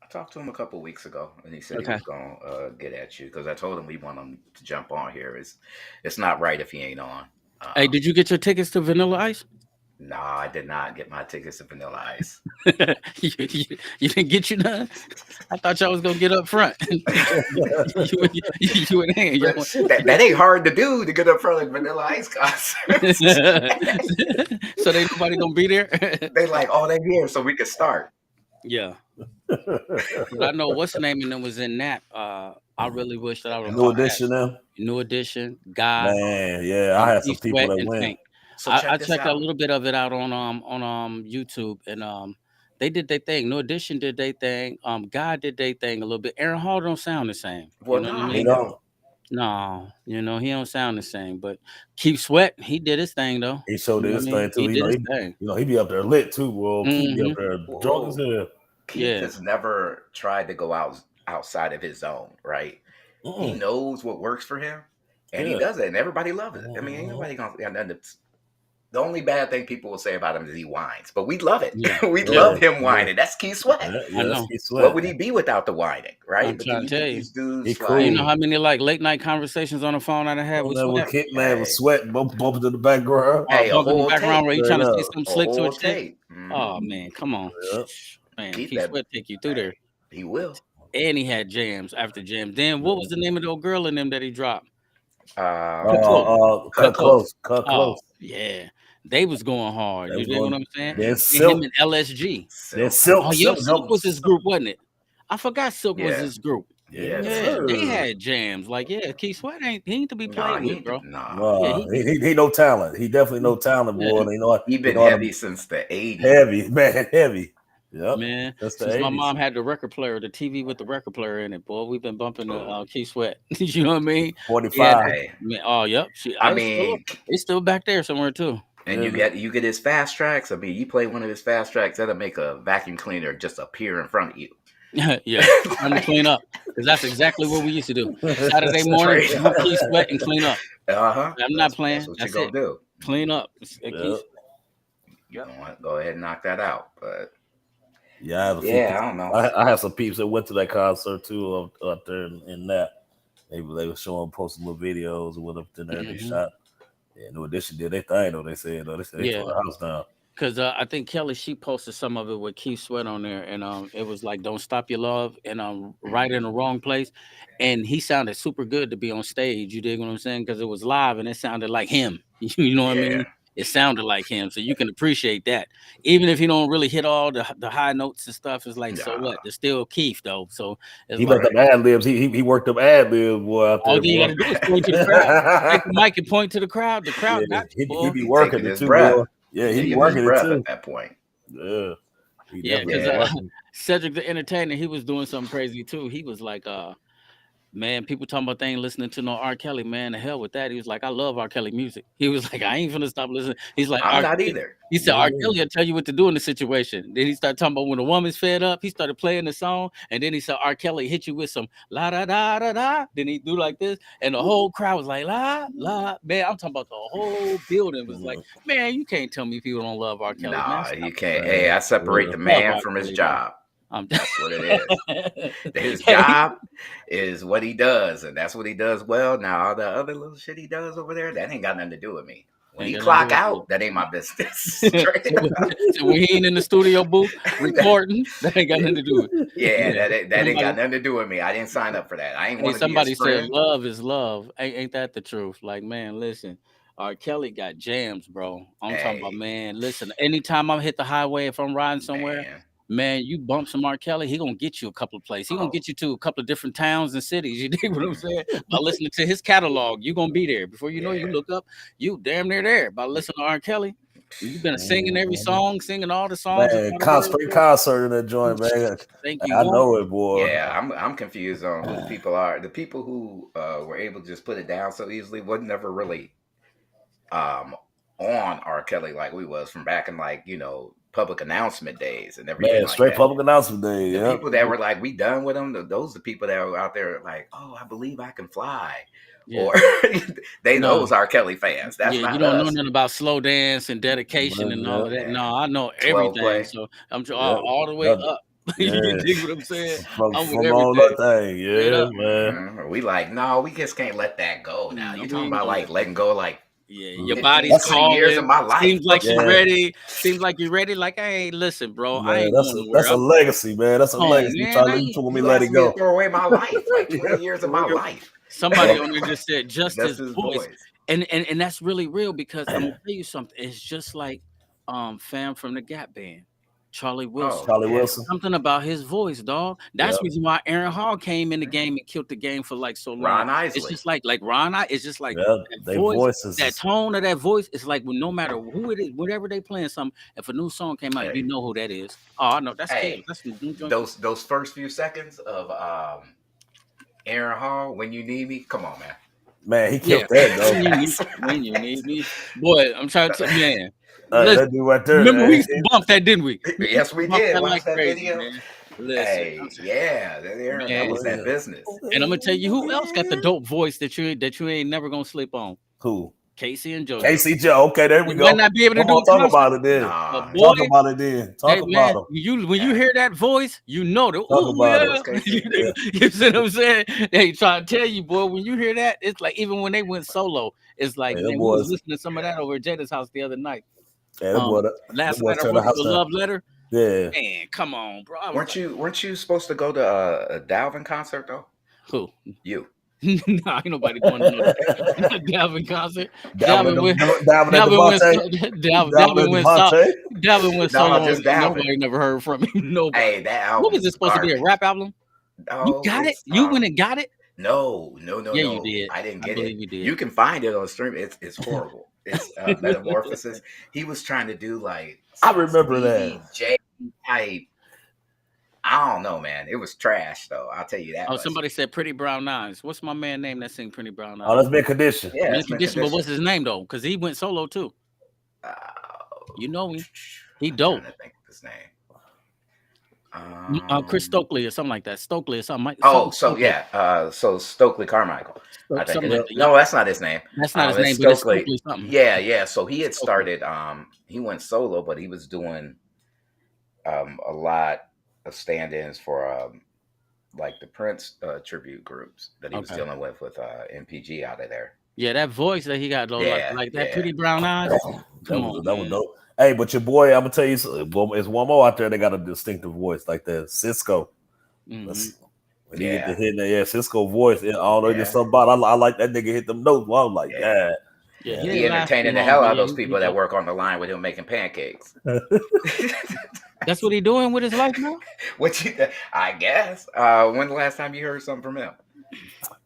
Speaker 2: I talked to him a couple of weeks ago, and he said he
Speaker 1: Okay.
Speaker 2: was going to get at you because I told him we want him to jump on here. It's not right if he ain't on.
Speaker 1: Hey, did you get your tickets to Vanilla Ice?
Speaker 2: No, I did not get my tickets to Vanilla Ice.
Speaker 1: You didn't get you none. I thought y'all was gonna get up front. You and him.
Speaker 2: But shit, that ain't hard to do to get up front of Vanilla Ice concerts.
Speaker 1: So they nobody gonna be there.
Speaker 2: They like, oh, they here, so we can start.
Speaker 1: Yeah, but I know what's the name and them was in that. I really wish that I would have
Speaker 3: New
Speaker 1: caught that.
Speaker 3: edition now.
Speaker 1: New Edition, Guy,
Speaker 3: Man, yeah, I had some
Speaker 1: Keith
Speaker 3: people
Speaker 1: Sweat,
Speaker 3: that
Speaker 1: and
Speaker 3: went.
Speaker 1: Tank.
Speaker 2: So
Speaker 1: I
Speaker 2: check this
Speaker 1: checked out a
Speaker 2: out.
Speaker 1: little bit of it out on YouTube, and they did their thing. New Edition did their thing. Guy did their thing a little bit. Aaron Hall don't sound the same. You
Speaker 2: Well,
Speaker 1: know what I
Speaker 2: nah,
Speaker 3: You
Speaker 2: he
Speaker 1: mean?
Speaker 2: don't.
Speaker 3: know,
Speaker 1: No, he don't sound the same. But Keith Sweat, he did his thing though.
Speaker 3: he showed
Speaker 1: You know what I
Speaker 3: his
Speaker 1: mean?
Speaker 3: thing too.
Speaker 1: He
Speaker 3: You
Speaker 1: did
Speaker 3: know,
Speaker 1: his thing.
Speaker 3: he be up there lit too, bro. Keep be
Speaker 1: Hmm.
Speaker 3: up there drunk as
Speaker 2: Whoa.
Speaker 3: hell.
Speaker 2: Keith
Speaker 1: Yeah,
Speaker 2: has never tried to go outside of his zone, right? He
Speaker 3: Mm-mm.
Speaker 2: knows what works for him, and he
Speaker 3: Yeah.
Speaker 2: does it, and everybody loves it. I mean, ain't
Speaker 3: Mhm.
Speaker 2: nobody gonna. And the only bad thing people will say about him is he whines, but we love it.
Speaker 1: yeah,
Speaker 2: We
Speaker 1: yeah.
Speaker 2: love
Speaker 3: Yeah,
Speaker 2: him
Speaker 3: yeah,
Speaker 2: whining. That's Keith Sweat.
Speaker 1: I
Speaker 3: yeah. That's
Speaker 1: know.
Speaker 3: Keith
Speaker 2: What
Speaker 3: Sweat.
Speaker 2: would he be without the whining, right?
Speaker 1: I'm
Speaker 2: But then
Speaker 1: trying
Speaker 2: you
Speaker 1: to tell
Speaker 2: get
Speaker 1: you.
Speaker 2: these
Speaker 3: He
Speaker 2: dudes
Speaker 1: You
Speaker 2: like,
Speaker 1: know
Speaker 3: cool.
Speaker 1: how many like late night conversations on the phone I done had
Speaker 3: On
Speaker 1: with
Speaker 3: that with
Speaker 1: Sweat?
Speaker 3: Kid Man with
Speaker 2: hey,
Speaker 3: Sweat bumping in the background.
Speaker 1: Oh,
Speaker 2: a
Speaker 1: bumping in the
Speaker 2: whole
Speaker 1: background
Speaker 2: tape,
Speaker 1: where you
Speaker 3: Straight
Speaker 1: trying to say
Speaker 3: up.
Speaker 1: something
Speaker 2: a
Speaker 1: slick to a
Speaker 2: whole
Speaker 1: chick.
Speaker 2: tape.
Speaker 1: Oh man, come on,
Speaker 3: Yep.
Speaker 1: man.
Speaker 2: Keith,
Speaker 1: Keith
Speaker 2: that
Speaker 1: Sweat take you through there,
Speaker 2: hey, he will.
Speaker 1: and he had jams after jams. Then what was the name of the old girl in them that he dropped? Cut close.
Speaker 2: Cut
Speaker 3: Cut
Speaker 2: close.
Speaker 3: close. Cut
Speaker 1: Oh
Speaker 3: close.
Speaker 1: yeah, they was going hard.
Speaker 3: That
Speaker 1: You
Speaker 3: was
Speaker 1: dig what
Speaker 3: going.
Speaker 1: I'm saying?
Speaker 3: Then
Speaker 1: And him
Speaker 3: Silk.
Speaker 1: and LSG.
Speaker 3: Then
Speaker 2: Silk.
Speaker 1: Oh
Speaker 3: Silk.
Speaker 1: yeah,
Speaker 3: Silk
Speaker 1: Silk was his
Speaker 3: jumps.
Speaker 1: group, wasn't it? I forgot Silk was
Speaker 2: Yeah,
Speaker 1: his group.
Speaker 2: he had
Speaker 3: Yes,
Speaker 1: Yeah,
Speaker 2: that.
Speaker 1: they
Speaker 3: sir.
Speaker 1: had jams. Like yeah, Keith Sweat he ain't to be
Speaker 2: Nah,
Speaker 1: played
Speaker 2: he
Speaker 1: with,
Speaker 2: ain't.
Speaker 1: bro.
Speaker 2: Nah,
Speaker 1: Yeah,
Speaker 3: Nah, he no talent. He definitely no talent,
Speaker 1: yeah.
Speaker 3: boy. And
Speaker 2: he
Speaker 3: he
Speaker 2: been
Speaker 3: know how to
Speaker 2: heavy since the '80s.
Speaker 3: heavy, man, heavy. Yep.
Speaker 1: Man,
Speaker 3: That's the
Speaker 1: since my
Speaker 3: '80s.
Speaker 1: mom had the record player, the TV with the record player in it, boy, we've been bumping the Key Sweat. You know what I mean? We had
Speaker 3: 45.
Speaker 1: the
Speaker 2: Hey,
Speaker 1: man. Oh, yep.
Speaker 2: I
Speaker 1: It's still
Speaker 2: mean,
Speaker 1: it's still back there somewhere too.
Speaker 2: and
Speaker 3: Yeah,
Speaker 2: you get his fast tracks. I mean, you play one of his fast tracks, that'll make a vacuum cleaner just appear in front of you.
Speaker 1: Yeah, time to clean up because that's exactly what we used to do.
Speaker 3: man.
Speaker 1: Saturday morning,
Speaker 2: Straight
Speaker 1: group
Speaker 2: up.
Speaker 1: Key Sweat and clean up.
Speaker 2: Uh huh.
Speaker 1: I'm not
Speaker 2: That's
Speaker 1: playing.
Speaker 2: what you're
Speaker 1: That's
Speaker 2: gonna
Speaker 1: it.
Speaker 2: do.
Speaker 1: clean up.
Speaker 3: Yeah.
Speaker 2: You
Speaker 1: Yep.
Speaker 2: know what? Go ahead and knock that out. But
Speaker 3: Yeah, I have a few
Speaker 2: yeah, I
Speaker 3: people.
Speaker 2: don't know.
Speaker 3: I have some peeps that went to that concert too up there in that. They were showing, posting little videos and went up there, they
Speaker 1: Hmm.
Speaker 3: shot. Yeah, New Edition did their thing though. They said they tore
Speaker 1: Yeah.
Speaker 3: the house down.
Speaker 1: Cause I think Kelly she posted some of it with Keith Sweat on there, and it was like "Don't Stop Your Love" and right
Speaker 2: Hmm.
Speaker 1: in the wrong place, and he sounded super good to be on stage. You dig what I'm saying? Because it was live and it sounded like him. You know what I
Speaker 2: Yeah,
Speaker 1: mean? It sounded like him, so you can appreciate that. Even if you don't really hit all the high notes and stuff, it's like so
Speaker 2: nah,
Speaker 1: what? It's still Keith though, so it's
Speaker 3: He let
Speaker 1: like
Speaker 3: them
Speaker 2: right.
Speaker 3: ad libs. He worked them ad libs, boy, out
Speaker 1: all
Speaker 3: there,
Speaker 1: you got
Speaker 3: boy.
Speaker 1: to do is point to the crowd, take the mic and point to the crowd. The
Speaker 3: Yeah,
Speaker 1: crowd got you,
Speaker 3: he
Speaker 1: boy.
Speaker 3: be
Speaker 2: He
Speaker 3: working
Speaker 2: taking
Speaker 3: it
Speaker 2: his
Speaker 3: too, boy.
Speaker 2: breath.
Speaker 3: Yeah,
Speaker 2: He
Speaker 3: he be
Speaker 2: taking his
Speaker 3: working it
Speaker 2: breath
Speaker 3: too.
Speaker 2: at that point.
Speaker 3: Yeah, he
Speaker 1: Yeah,
Speaker 3: definitely
Speaker 1: because
Speaker 3: be
Speaker 2: Yeah.
Speaker 3: working.
Speaker 1: Cedric the Entertainer, he was doing something crazy too. He was like, man, people talking about they ain't listening to no R. Kelly, man. The hell with that. He was like, I love R. Kelly music. He was like, I ain't gonna stop listening. He's like,
Speaker 2: I'm
Speaker 1: R.
Speaker 2: not
Speaker 1: Kelly.
Speaker 2: either.
Speaker 1: He said, R.
Speaker 3: Mhm.
Speaker 1: Kelly will tell you what to do in the situation. Then he started talking about when a woman's fed up, he started playing the song, and then he said, R. Kelly hit you with some la da da da da. Then he do like this, and the whole crowd was like, la la. Man, I'm talking about the whole building was like,
Speaker 3: Mhm.
Speaker 1: man, you can't tell me people don't love R. Kelly, man.
Speaker 2: Nah,
Speaker 1: Stop
Speaker 2: you
Speaker 1: it,
Speaker 2: can't.
Speaker 1: man.
Speaker 2: Hey,
Speaker 3: Man,
Speaker 2: I
Speaker 3: for
Speaker 2: separate
Speaker 3: real.
Speaker 2: the
Speaker 1: Love
Speaker 2: man
Speaker 1: R.
Speaker 2: from his
Speaker 1: Kelly, dog.
Speaker 2: job.
Speaker 1: I'm
Speaker 2: That's what it is. His
Speaker 1: hey,
Speaker 2: job is what he does, and that's what he does well. Now, all the other little shit he does over there, that ain't got nothing to do with me. When
Speaker 1: ain't
Speaker 2: he
Speaker 1: got nothing to do
Speaker 2: clock
Speaker 1: with you.
Speaker 2: out, that ain't my business. Straight
Speaker 1: so, so when he ain't in the studio booth
Speaker 2: up.
Speaker 1: recording, that ain't got nothing to do with.
Speaker 2: Yeah,
Speaker 1: Yeah,
Speaker 2: that ain't got
Speaker 1: somebody.
Speaker 2: nothing to do with me. I didn't sign up for that. I ain't
Speaker 1: Hey,
Speaker 2: want to be his
Speaker 1: somebody said
Speaker 2: friend.
Speaker 1: love is love. Ain't that the truth? Like, man, listen, R. Kelly got jams, bro. I'm talking about,
Speaker 2: Hey,
Speaker 1: man. Listen, anytime I'm hit the highway, if I'm riding somewhere,
Speaker 2: man.
Speaker 1: man, you bump some R. Kelly, he gonna get you a couple of places. He gonna
Speaker 2: Oh,
Speaker 1: get you to a couple of different towns and cities. You dig what I'm
Speaker 2: mm,
Speaker 1: saying? By listening to his catalog, you gonna be there. Before you know, you
Speaker 2: yeah.
Speaker 1: look up, you damn near there. By listening to R. Kelly, you've been singing every
Speaker 3: Mhm.
Speaker 1: song, singing all the songs
Speaker 3: Man,
Speaker 1: about a girl's
Speaker 3: straight
Speaker 1: voice.
Speaker 3: concert in that joint, man.
Speaker 1: Thank you,
Speaker 3: I
Speaker 1: won't.
Speaker 3: know it, boy.
Speaker 2: Yeah, I'm confused on who the people are. The people who were able to just put it down so easily was never really um on R. Kelly like we was from back in like, public announcement days and everything
Speaker 3: Man,
Speaker 2: like
Speaker 3: straight
Speaker 2: that.
Speaker 3: public announcement day.
Speaker 2: The
Speaker 3: Yep.
Speaker 2: people that were like, we done with them, those are the people that were out there like, oh, I believe I can fly.
Speaker 1: Yeah.
Speaker 2: Or they
Speaker 1: No.
Speaker 2: those are Kelly fans. That's
Speaker 1: Yeah, you
Speaker 2: not
Speaker 1: don't know
Speaker 2: us.
Speaker 1: nothing about slow dance and dedication and all of
Speaker 3: Yep.
Speaker 1: that.
Speaker 2: Yeah.
Speaker 1: No, I know
Speaker 2: 12
Speaker 1: everything.
Speaker 2: play.
Speaker 1: So I'm
Speaker 3: Yep.
Speaker 1: all the way
Speaker 3: Yep.
Speaker 1: up. You
Speaker 3: Yeah.
Speaker 1: dig what I'm saying? I'm with
Speaker 3: From all
Speaker 1: everything.
Speaker 3: that thing.
Speaker 1: Straight
Speaker 3: Yeah,
Speaker 1: up.
Speaker 3: man.
Speaker 2: We like, no, we just can't let that go now.
Speaker 1: No,
Speaker 2: You
Speaker 1: we
Speaker 2: talking
Speaker 1: ain't
Speaker 2: about
Speaker 1: gonna
Speaker 2: like
Speaker 1: let that
Speaker 2: letting
Speaker 1: go.
Speaker 2: go like
Speaker 1: Yeah, your body's
Speaker 2: 15,
Speaker 3: That's
Speaker 2: 20 years of
Speaker 1: calling.
Speaker 2: my life.
Speaker 1: Seems like you
Speaker 3: yeah,
Speaker 1: ready. Seems like you're ready. Like, hey, listen, bro, I
Speaker 3: man.
Speaker 1: ain't going nowhere.
Speaker 3: That's a
Speaker 1: I'm
Speaker 3: legacy, man. That's a
Speaker 1: home,
Speaker 3: legacy.
Speaker 1: man. I
Speaker 3: You
Speaker 1: ain't.
Speaker 3: told me
Speaker 2: You
Speaker 3: let it
Speaker 2: asking me to
Speaker 3: go.
Speaker 2: throw away my life, like 20
Speaker 3: Yeah,
Speaker 2: years of
Speaker 3: for
Speaker 2: my
Speaker 3: real.
Speaker 2: life.
Speaker 1: Somebody on there just said just
Speaker 2: Just
Speaker 1: his
Speaker 2: his
Speaker 1: voice,
Speaker 2: voice.
Speaker 1: and that's really real because I'm gonna tell you something. It's just like fam from the Gap Band, Charlie
Speaker 2: Oh,
Speaker 1: Wilson.
Speaker 3: Charlie
Speaker 2: yeah.
Speaker 3: Wilson.
Speaker 1: Something about his voice, dog. That's
Speaker 3: Yep.
Speaker 1: the reason why Aaron Hall came in the game and killed the game for like so long.
Speaker 2: Ron
Speaker 1: It's
Speaker 2: Isley.
Speaker 1: just like Ron. It's just like
Speaker 3: Yep.
Speaker 1: that
Speaker 3: They
Speaker 1: voice, that
Speaker 3: voices.
Speaker 1: tone of that voice. It's like when no matter who it is, whatever they playing something. If a new song came out, you
Speaker 2: Hey,
Speaker 1: know who that is. Oh, I know that's Chaos.
Speaker 2: hey,
Speaker 1: That's the new joint.
Speaker 2: those first few seconds of Aaron Hall, when you need me, come on, man.
Speaker 3: Man, he
Speaker 1: Yeah,
Speaker 3: killed that though.
Speaker 2: That's
Speaker 1: when you need me, boy. I'm trying to man.
Speaker 3: Hey,
Speaker 1: Listen,
Speaker 3: that dude right there.
Speaker 1: remember we used to bump that, didn't we? We used
Speaker 2: yes,
Speaker 1: to
Speaker 2: we
Speaker 1: bump
Speaker 2: did.
Speaker 1: that
Speaker 2: Watch
Speaker 1: like
Speaker 2: that
Speaker 1: crazy,
Speaker 2: video.
Speaker 1: man. Listen,
Speaker 2: Hey, yeah, that
Speaker 1: man,
Speaker 2: was that business.
Speaker 1: and I'm gonna tell you who else got the dope voice that you ain't never gonna sleep on.
Speaker 3: Who?
Speaker 1: Casey and JoJo.
Speaker 3: Casey Joe. Okay, there we
Speaker 1: They might
Speaker 3: go.
Speaker 1: not be able to
Speaker 3: Come
Speaker 1: do
Speaker 3: on,
Speaker 1: a
Speaker 3: talk
Speaker 1: concert,
Speaker 3: about it then.
Speaker 1: but
Speaker 2: Nah,
Speaker 1: boy,
Speaker 3: Talk about it then. Talk
Speaker 1: they
Speaker 3: about
Speaker 1: man,
Speaker 3: him.
Speaker 1: you when you
Speaker 2: yeah,
Speaker 1: hear that voice, you know that.
Speaker 3: Talk
Speaker 1: Oh
Speaker 3: about
Speaker 2: that
Speaker 3: it.
Speaker 2: was
Speaker 1: yeah,
Speaker 2: Casey.
Speaker 3: Yeah.
Speaker 1: you see what I'm saying? They try to tell you, boy. When you hear that, it's like even when they went solo, it's like
Speaker 3: Hey, them
Speaker 1: man, we was
Speaker 3: boys.
Speaker 1: listening to some of
Speaker 2: Yeah,
Speaker 1: that over at Jada's house the other night.
Speaker 3: Yeah,
Speaker 1: Um,
Speaker 3: them
Speaker 1: last
Speaker 3: boys
Speaker 1: night I
Speaker 3: turn the
Speaker 1: wrote you
Speaker 3: house
Speaker 1: a
Speaker 3: down.
Speaker 1: love letter.
Speaker 3: Yeah.
Speaker 1: Man, come on, bro. I was like,
Speaker 2: weren't you supposed to go to a Dalvin concert though?
Speaker 1: who?
Speaker 2: You.
Speaker 1: No, ain't nobody going to no Dalvin concert.
Speaker 3: Dalvin,
Speaker 1: Dalvin went.
Speaker 3: Dalvin and
Speaker 1: Dalvin went.
Speaker 3: Devontae. Dalvin
Speaker 1: Dalvin
Speaker 3: and
Speaker 1: went.
Speaker 3: Devontae.
Speaker 1: Dalvin went
Speaker 2: No,
Speaker 1: solo, and
Speaker 2: just Dalvin.
Speaker 1: nobody never heard from him. Nobody.
Speaker 2: Hey, that
Speaker 1: What was
Speaker 2: album
Speaker 1: it
Speaker 2: was
Speaker 1: supposed to be? A
Speaker 2: garbage.
Speaker 1: rap album? You
Speaker 2: Oh,
Speaker 1: got it.
Speaker 2: it's
Speaker 1: You went and got it.
Speaker 2: no, no, no,
Speaker 1: Yeah, you
Speaker 2: no.
Speaker 1: did.
Speaker 2: I didn't
Speaker 1: I
Speaker 2: get it.
Speaker 1: believe you did.
Speaker 2: You can find it on stream. It's horrible. It's Metamorphosis. He was trying to do like
Speaker 3: I
Speaker 2: some
Speaker 3: remember that.
Speaker 2: Stevie J type. I don't know, man. It was trash though. I'll tell you that
Speaker 1: Oh,
Speaker 2: much.
Speaker 1: somebody said "Pretty Brown Eyes." What's my man name that sing "Pretty Brown
Speaker 3: Oh,
Speaker 1: Eyes"?
Speaker 3: that's been condition.
Speaker 2: Yeah,
Speaker 1: Mint
Speaker 2: it's been
Speaker 1: Condition, but
Speaker 2: conditioned.
Speaker 1: what's his name though? Because he went solo too.
Speaker 2: Uh,
Speaker 1: You know him. He
Speaker 2: I'm trying
Speaker 1: dope.
Speaker 2: to think of his name.
Speaker 1: Chris
Speaker 2: Um.
Speaker 1: Stokely or something like that. Stokely or something.
Speaker 2: Oh,
Speaker 1: Something
Speaker 2: so
Speaker 1: Stokely.
Speaker 2: yeah. So Stokely Carmichael, I think
Speaker 1: Something
Speaker 2: it is.
Speaker 1: like
Speaker 3: Yep.
Speaker 1: that. Yep.
Speaker 2: No, that's not his name.
Speaker 1: That's not his
Speaker 2: It's
Speaker 1: name, but it's
Speaker 2: Stokely.
Speaker 1: Stokely something.
Speaker 2: Yeah, yeah. So he had
Speaker 1: Stokely.
Speaker 2: started. He went solo, but he was doing a lot of stand-ins for like the Prince tribute groups that he was
Speaker 1: Okay.
Speaker 2: dealing with MPG out of there.
Speaker 1: Yeah, that voice that he got though,
Speaker 2: Yeah,
Speaker 1: like that
Speaker 2: yeah.
Speaker 1: pretty brown eyes. Come on,
Speaker 3: That was
Speaker 1: man.
Speaker 3: dope. Hey, but your boy, I'm gonna tell you, it's one more out there that got a distinctive voice like that. Cisco.
Speaker 1: Hmm.
Speaker 3: That's when he get the
Speaker 2: Yeah,
Speaker 3: hit in the Cisco voice. I don't know, just
Speaker 2: yeah,
Speaker 3: something about. I like that nigga hit them notes. Well, I'm like,
Speaker 2: yeah,
Speaker 3: yeah,
Speaker 1: Yeah, he
Speaker 3: yeah.
Speaker 2: he
Speaker 1: didn't last too
Speaker 2: entertaining the
Speaker 1: long,
Speaker 2: hell
Speaker 1: but
Speaker 2: out of
Speaker 1: yeah,
Speaker 2: those
Speaker 1: he
Speaker 2: people that
Speaker 1: dope.
Speaker 2: work on the line with him making pancakes.
Speaker 1: That's what he doing with his life now.
Speaker 2: What you? I guess. When the last time you heard something from him?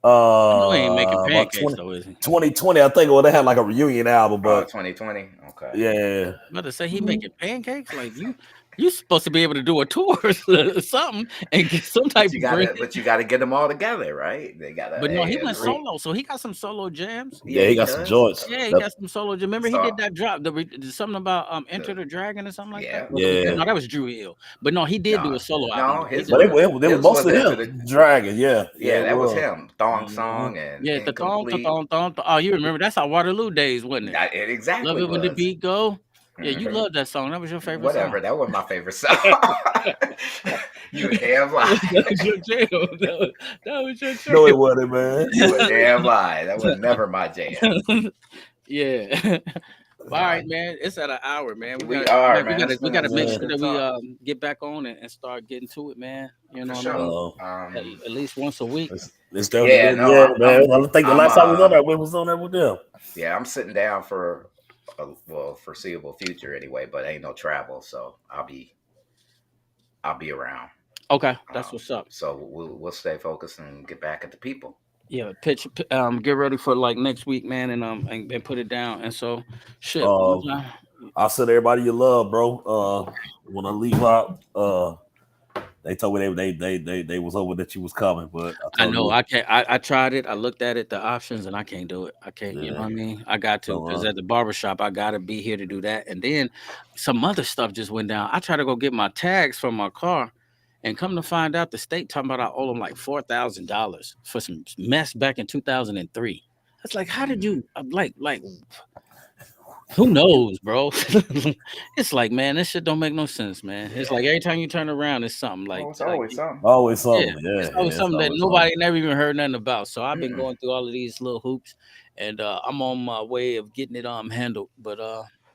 Speaker 1: I know he ain't making
Speaker 3: About
Speaker 1: pancakes
Speaker 3: 20,
Speaker 1: though, is he?
Speaker 3: 2020, I think. Well, they had like a reunion album,
Speaker 2: Oh,
Speaker 3: but
Speaker 2: 2020. Okay.
Speaker 3: yeah,
Speaker 1: I'm about to say he making pancakes. Like you supposed to be able to do a tour or something and get some type of bread.
Speaker 2: But you gotta get them all together, right? They gotta
Speaker 1: But no, he
Speaker 2: hey
Speaker 1: went
Speaker 2: agree.
Speaker 1: solo, so he got some solo jams.
Speaker 2: Yeah,
Speaker 3: yeah, he
Speaker 2: he
Speaker 3: got some
Speaker 2: does.
Speaker 3: joints.
Speaker 1: Yeah, he got some solo. Remember, he
Speaker 2: So
Speaker 1: did that drop. Something about Enter
Speaker 2: the
Speaker 1: the Dragon or something like that.
Speaker 2: yeah,
Speaker 1: Or that was
Speaker 3: Yeah,
Speaker 1: no, that was Drew Hill. But no, he did do
Speaker 2: no,
Speaker 1: a solo album
Speaker 2: no,
Speaker 1: though. He
Speaker 2: his
Speaker 1: did
Speaker 3: but
Speaker 1: a.
Speaker 2: was
Speaker 3: it was
Speaker 2: was
Speaker 3: mostly
Speaker 2: Enter
Speaker 3: him
Speaker 2: the
Speaker 3: dragging. Yeah, yeah,
Speaker 2: yeah,
Speaker 3: it
Speaker 2: that was
Speaker 3: was.
Speaker 2: him. Thong
Speaker 3: Mhm.
Speaker 2: song and
Speaker 1: Yeah, the
Speaker 2: incomplete.
Speaker 1: oh, you remember that's our Waterloo days, wasn't it?
Speaker 2: That it
Speaker 1: Love
Speaker 2: exactly
Speaker 1: it when the
Speaker 2: was.
Speaker 1: beat go. Yeah, you
Speaker 2: Mhm.
Speaker 1: love that song. That was your favorite song.
Speaker 2: Whatever, that was my favorite song. You a damn lie.
Speaker 1: That was your jam. That was your
Speaker 3: No, it
Speaker 1: jam.
Speaker 3: wasn't, man.
Speaker 2: You a damn lie. That was never my jam.
Speaker 1: Yeah. All
Speaker 2: Nah,
Speaker 1: right, man. It's at an hour, man.
Speaker 2: we are, man.
Speaker 1: We gotta
Speaker 2: It's been
Speaker 1: make
Speaker 2: a
Speaker 3: Yeah.
Speaker 1: sure
Speaker 2: good
Speaker 1: that we
Speaker 2: talk
Speaker 1: get back on and start getting to it, man. You
Speaker 2: for
Speaker 1: know what I
Speaker 2: sure.
Speaker 1: mean?
Speaker 3: Uh,
Speaker 1: At least once a week.
Speaker 3: it's definitely
Speaker 2: Yeah,
Speaker 3: good.
Speaker 2: no,
Speaker 3: Yeah, man. I think the
Speaker 2: I'm
Speaker 3: last time we was on that, we was on that with them.
Speaker 2: yeah, I'm sitting down for a well foreseeable future anyway, but ain't no travel, so I'll be around.
Speaker 1: Okay, that's what's up.
Speaker 2: So we'll stay focused and get back at the people.
Speaker 1: Yeah, get ready for like next week, man, and put it down. And so, shit,
Speaker 3: Uh, I said everybody you love, bro. When I leave out, they told me they was over that you was coming, but I
Speaker 1: I
Speaker 3: told
Speaker 1: know
Speaker 3: you,
Speaker 1: I can't. I tried it. I looked at it, the options, and I can't do it. I can't. You know
Speaker 3: yeah.
Speaker 1: what I mean? I got to
Speaker 3: So
Speaker 1: because at the barbershop, I got to be here to do that. And then some other stuff just went down. I tried to go get my tags from my car, and come to find out, the state talking about I owe them like $4,000 for some mess back in 2003. It's like, how did
Speaker 2: Mm.
Speaker 1: you like? Who knows, bro? It's like, man, this shit don't make no sense, man. It's
Speaker 2: Yeah.
Speaker 1: like every time you turn around, it's something
Speaker 2: Oh,
Speaker 1: like
Speaker 2: it's always something.
Speaker 3: always
Speaker 1: yeah,
Speaker 3: something. Yeah,
Speaker 1: it's always
Speaker 3: yeah. It's
Speaker 1: something that
Speaker 3: always something.
Speaker 1: nobody never even heard nothing about. So I've been
Speaker 2: Mm-mm.
Speaker 1: going through all of these little hoops, and I'm on my way of getting it handled. But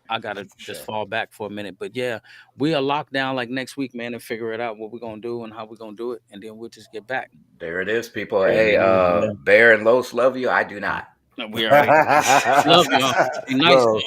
Speaker 1: I gotta
Speaker 2: For
Speaker 1: just
Speaker 2: sure.
Speaker 1: fall back for a minute. But yeah, we are locked down like next week, man, and figure it out what we're gonna do and how we're gonna do it, and then we'll just get back.
Speaker 2: There it is, people.
Speaker 3: There
Speaker 2: Hey,
Speaker 3: it is, man.
Speaker 2: Bear and Los love you. I do not.
Speaker 1: We already love y'all. Be nice.
Speaker 3: No.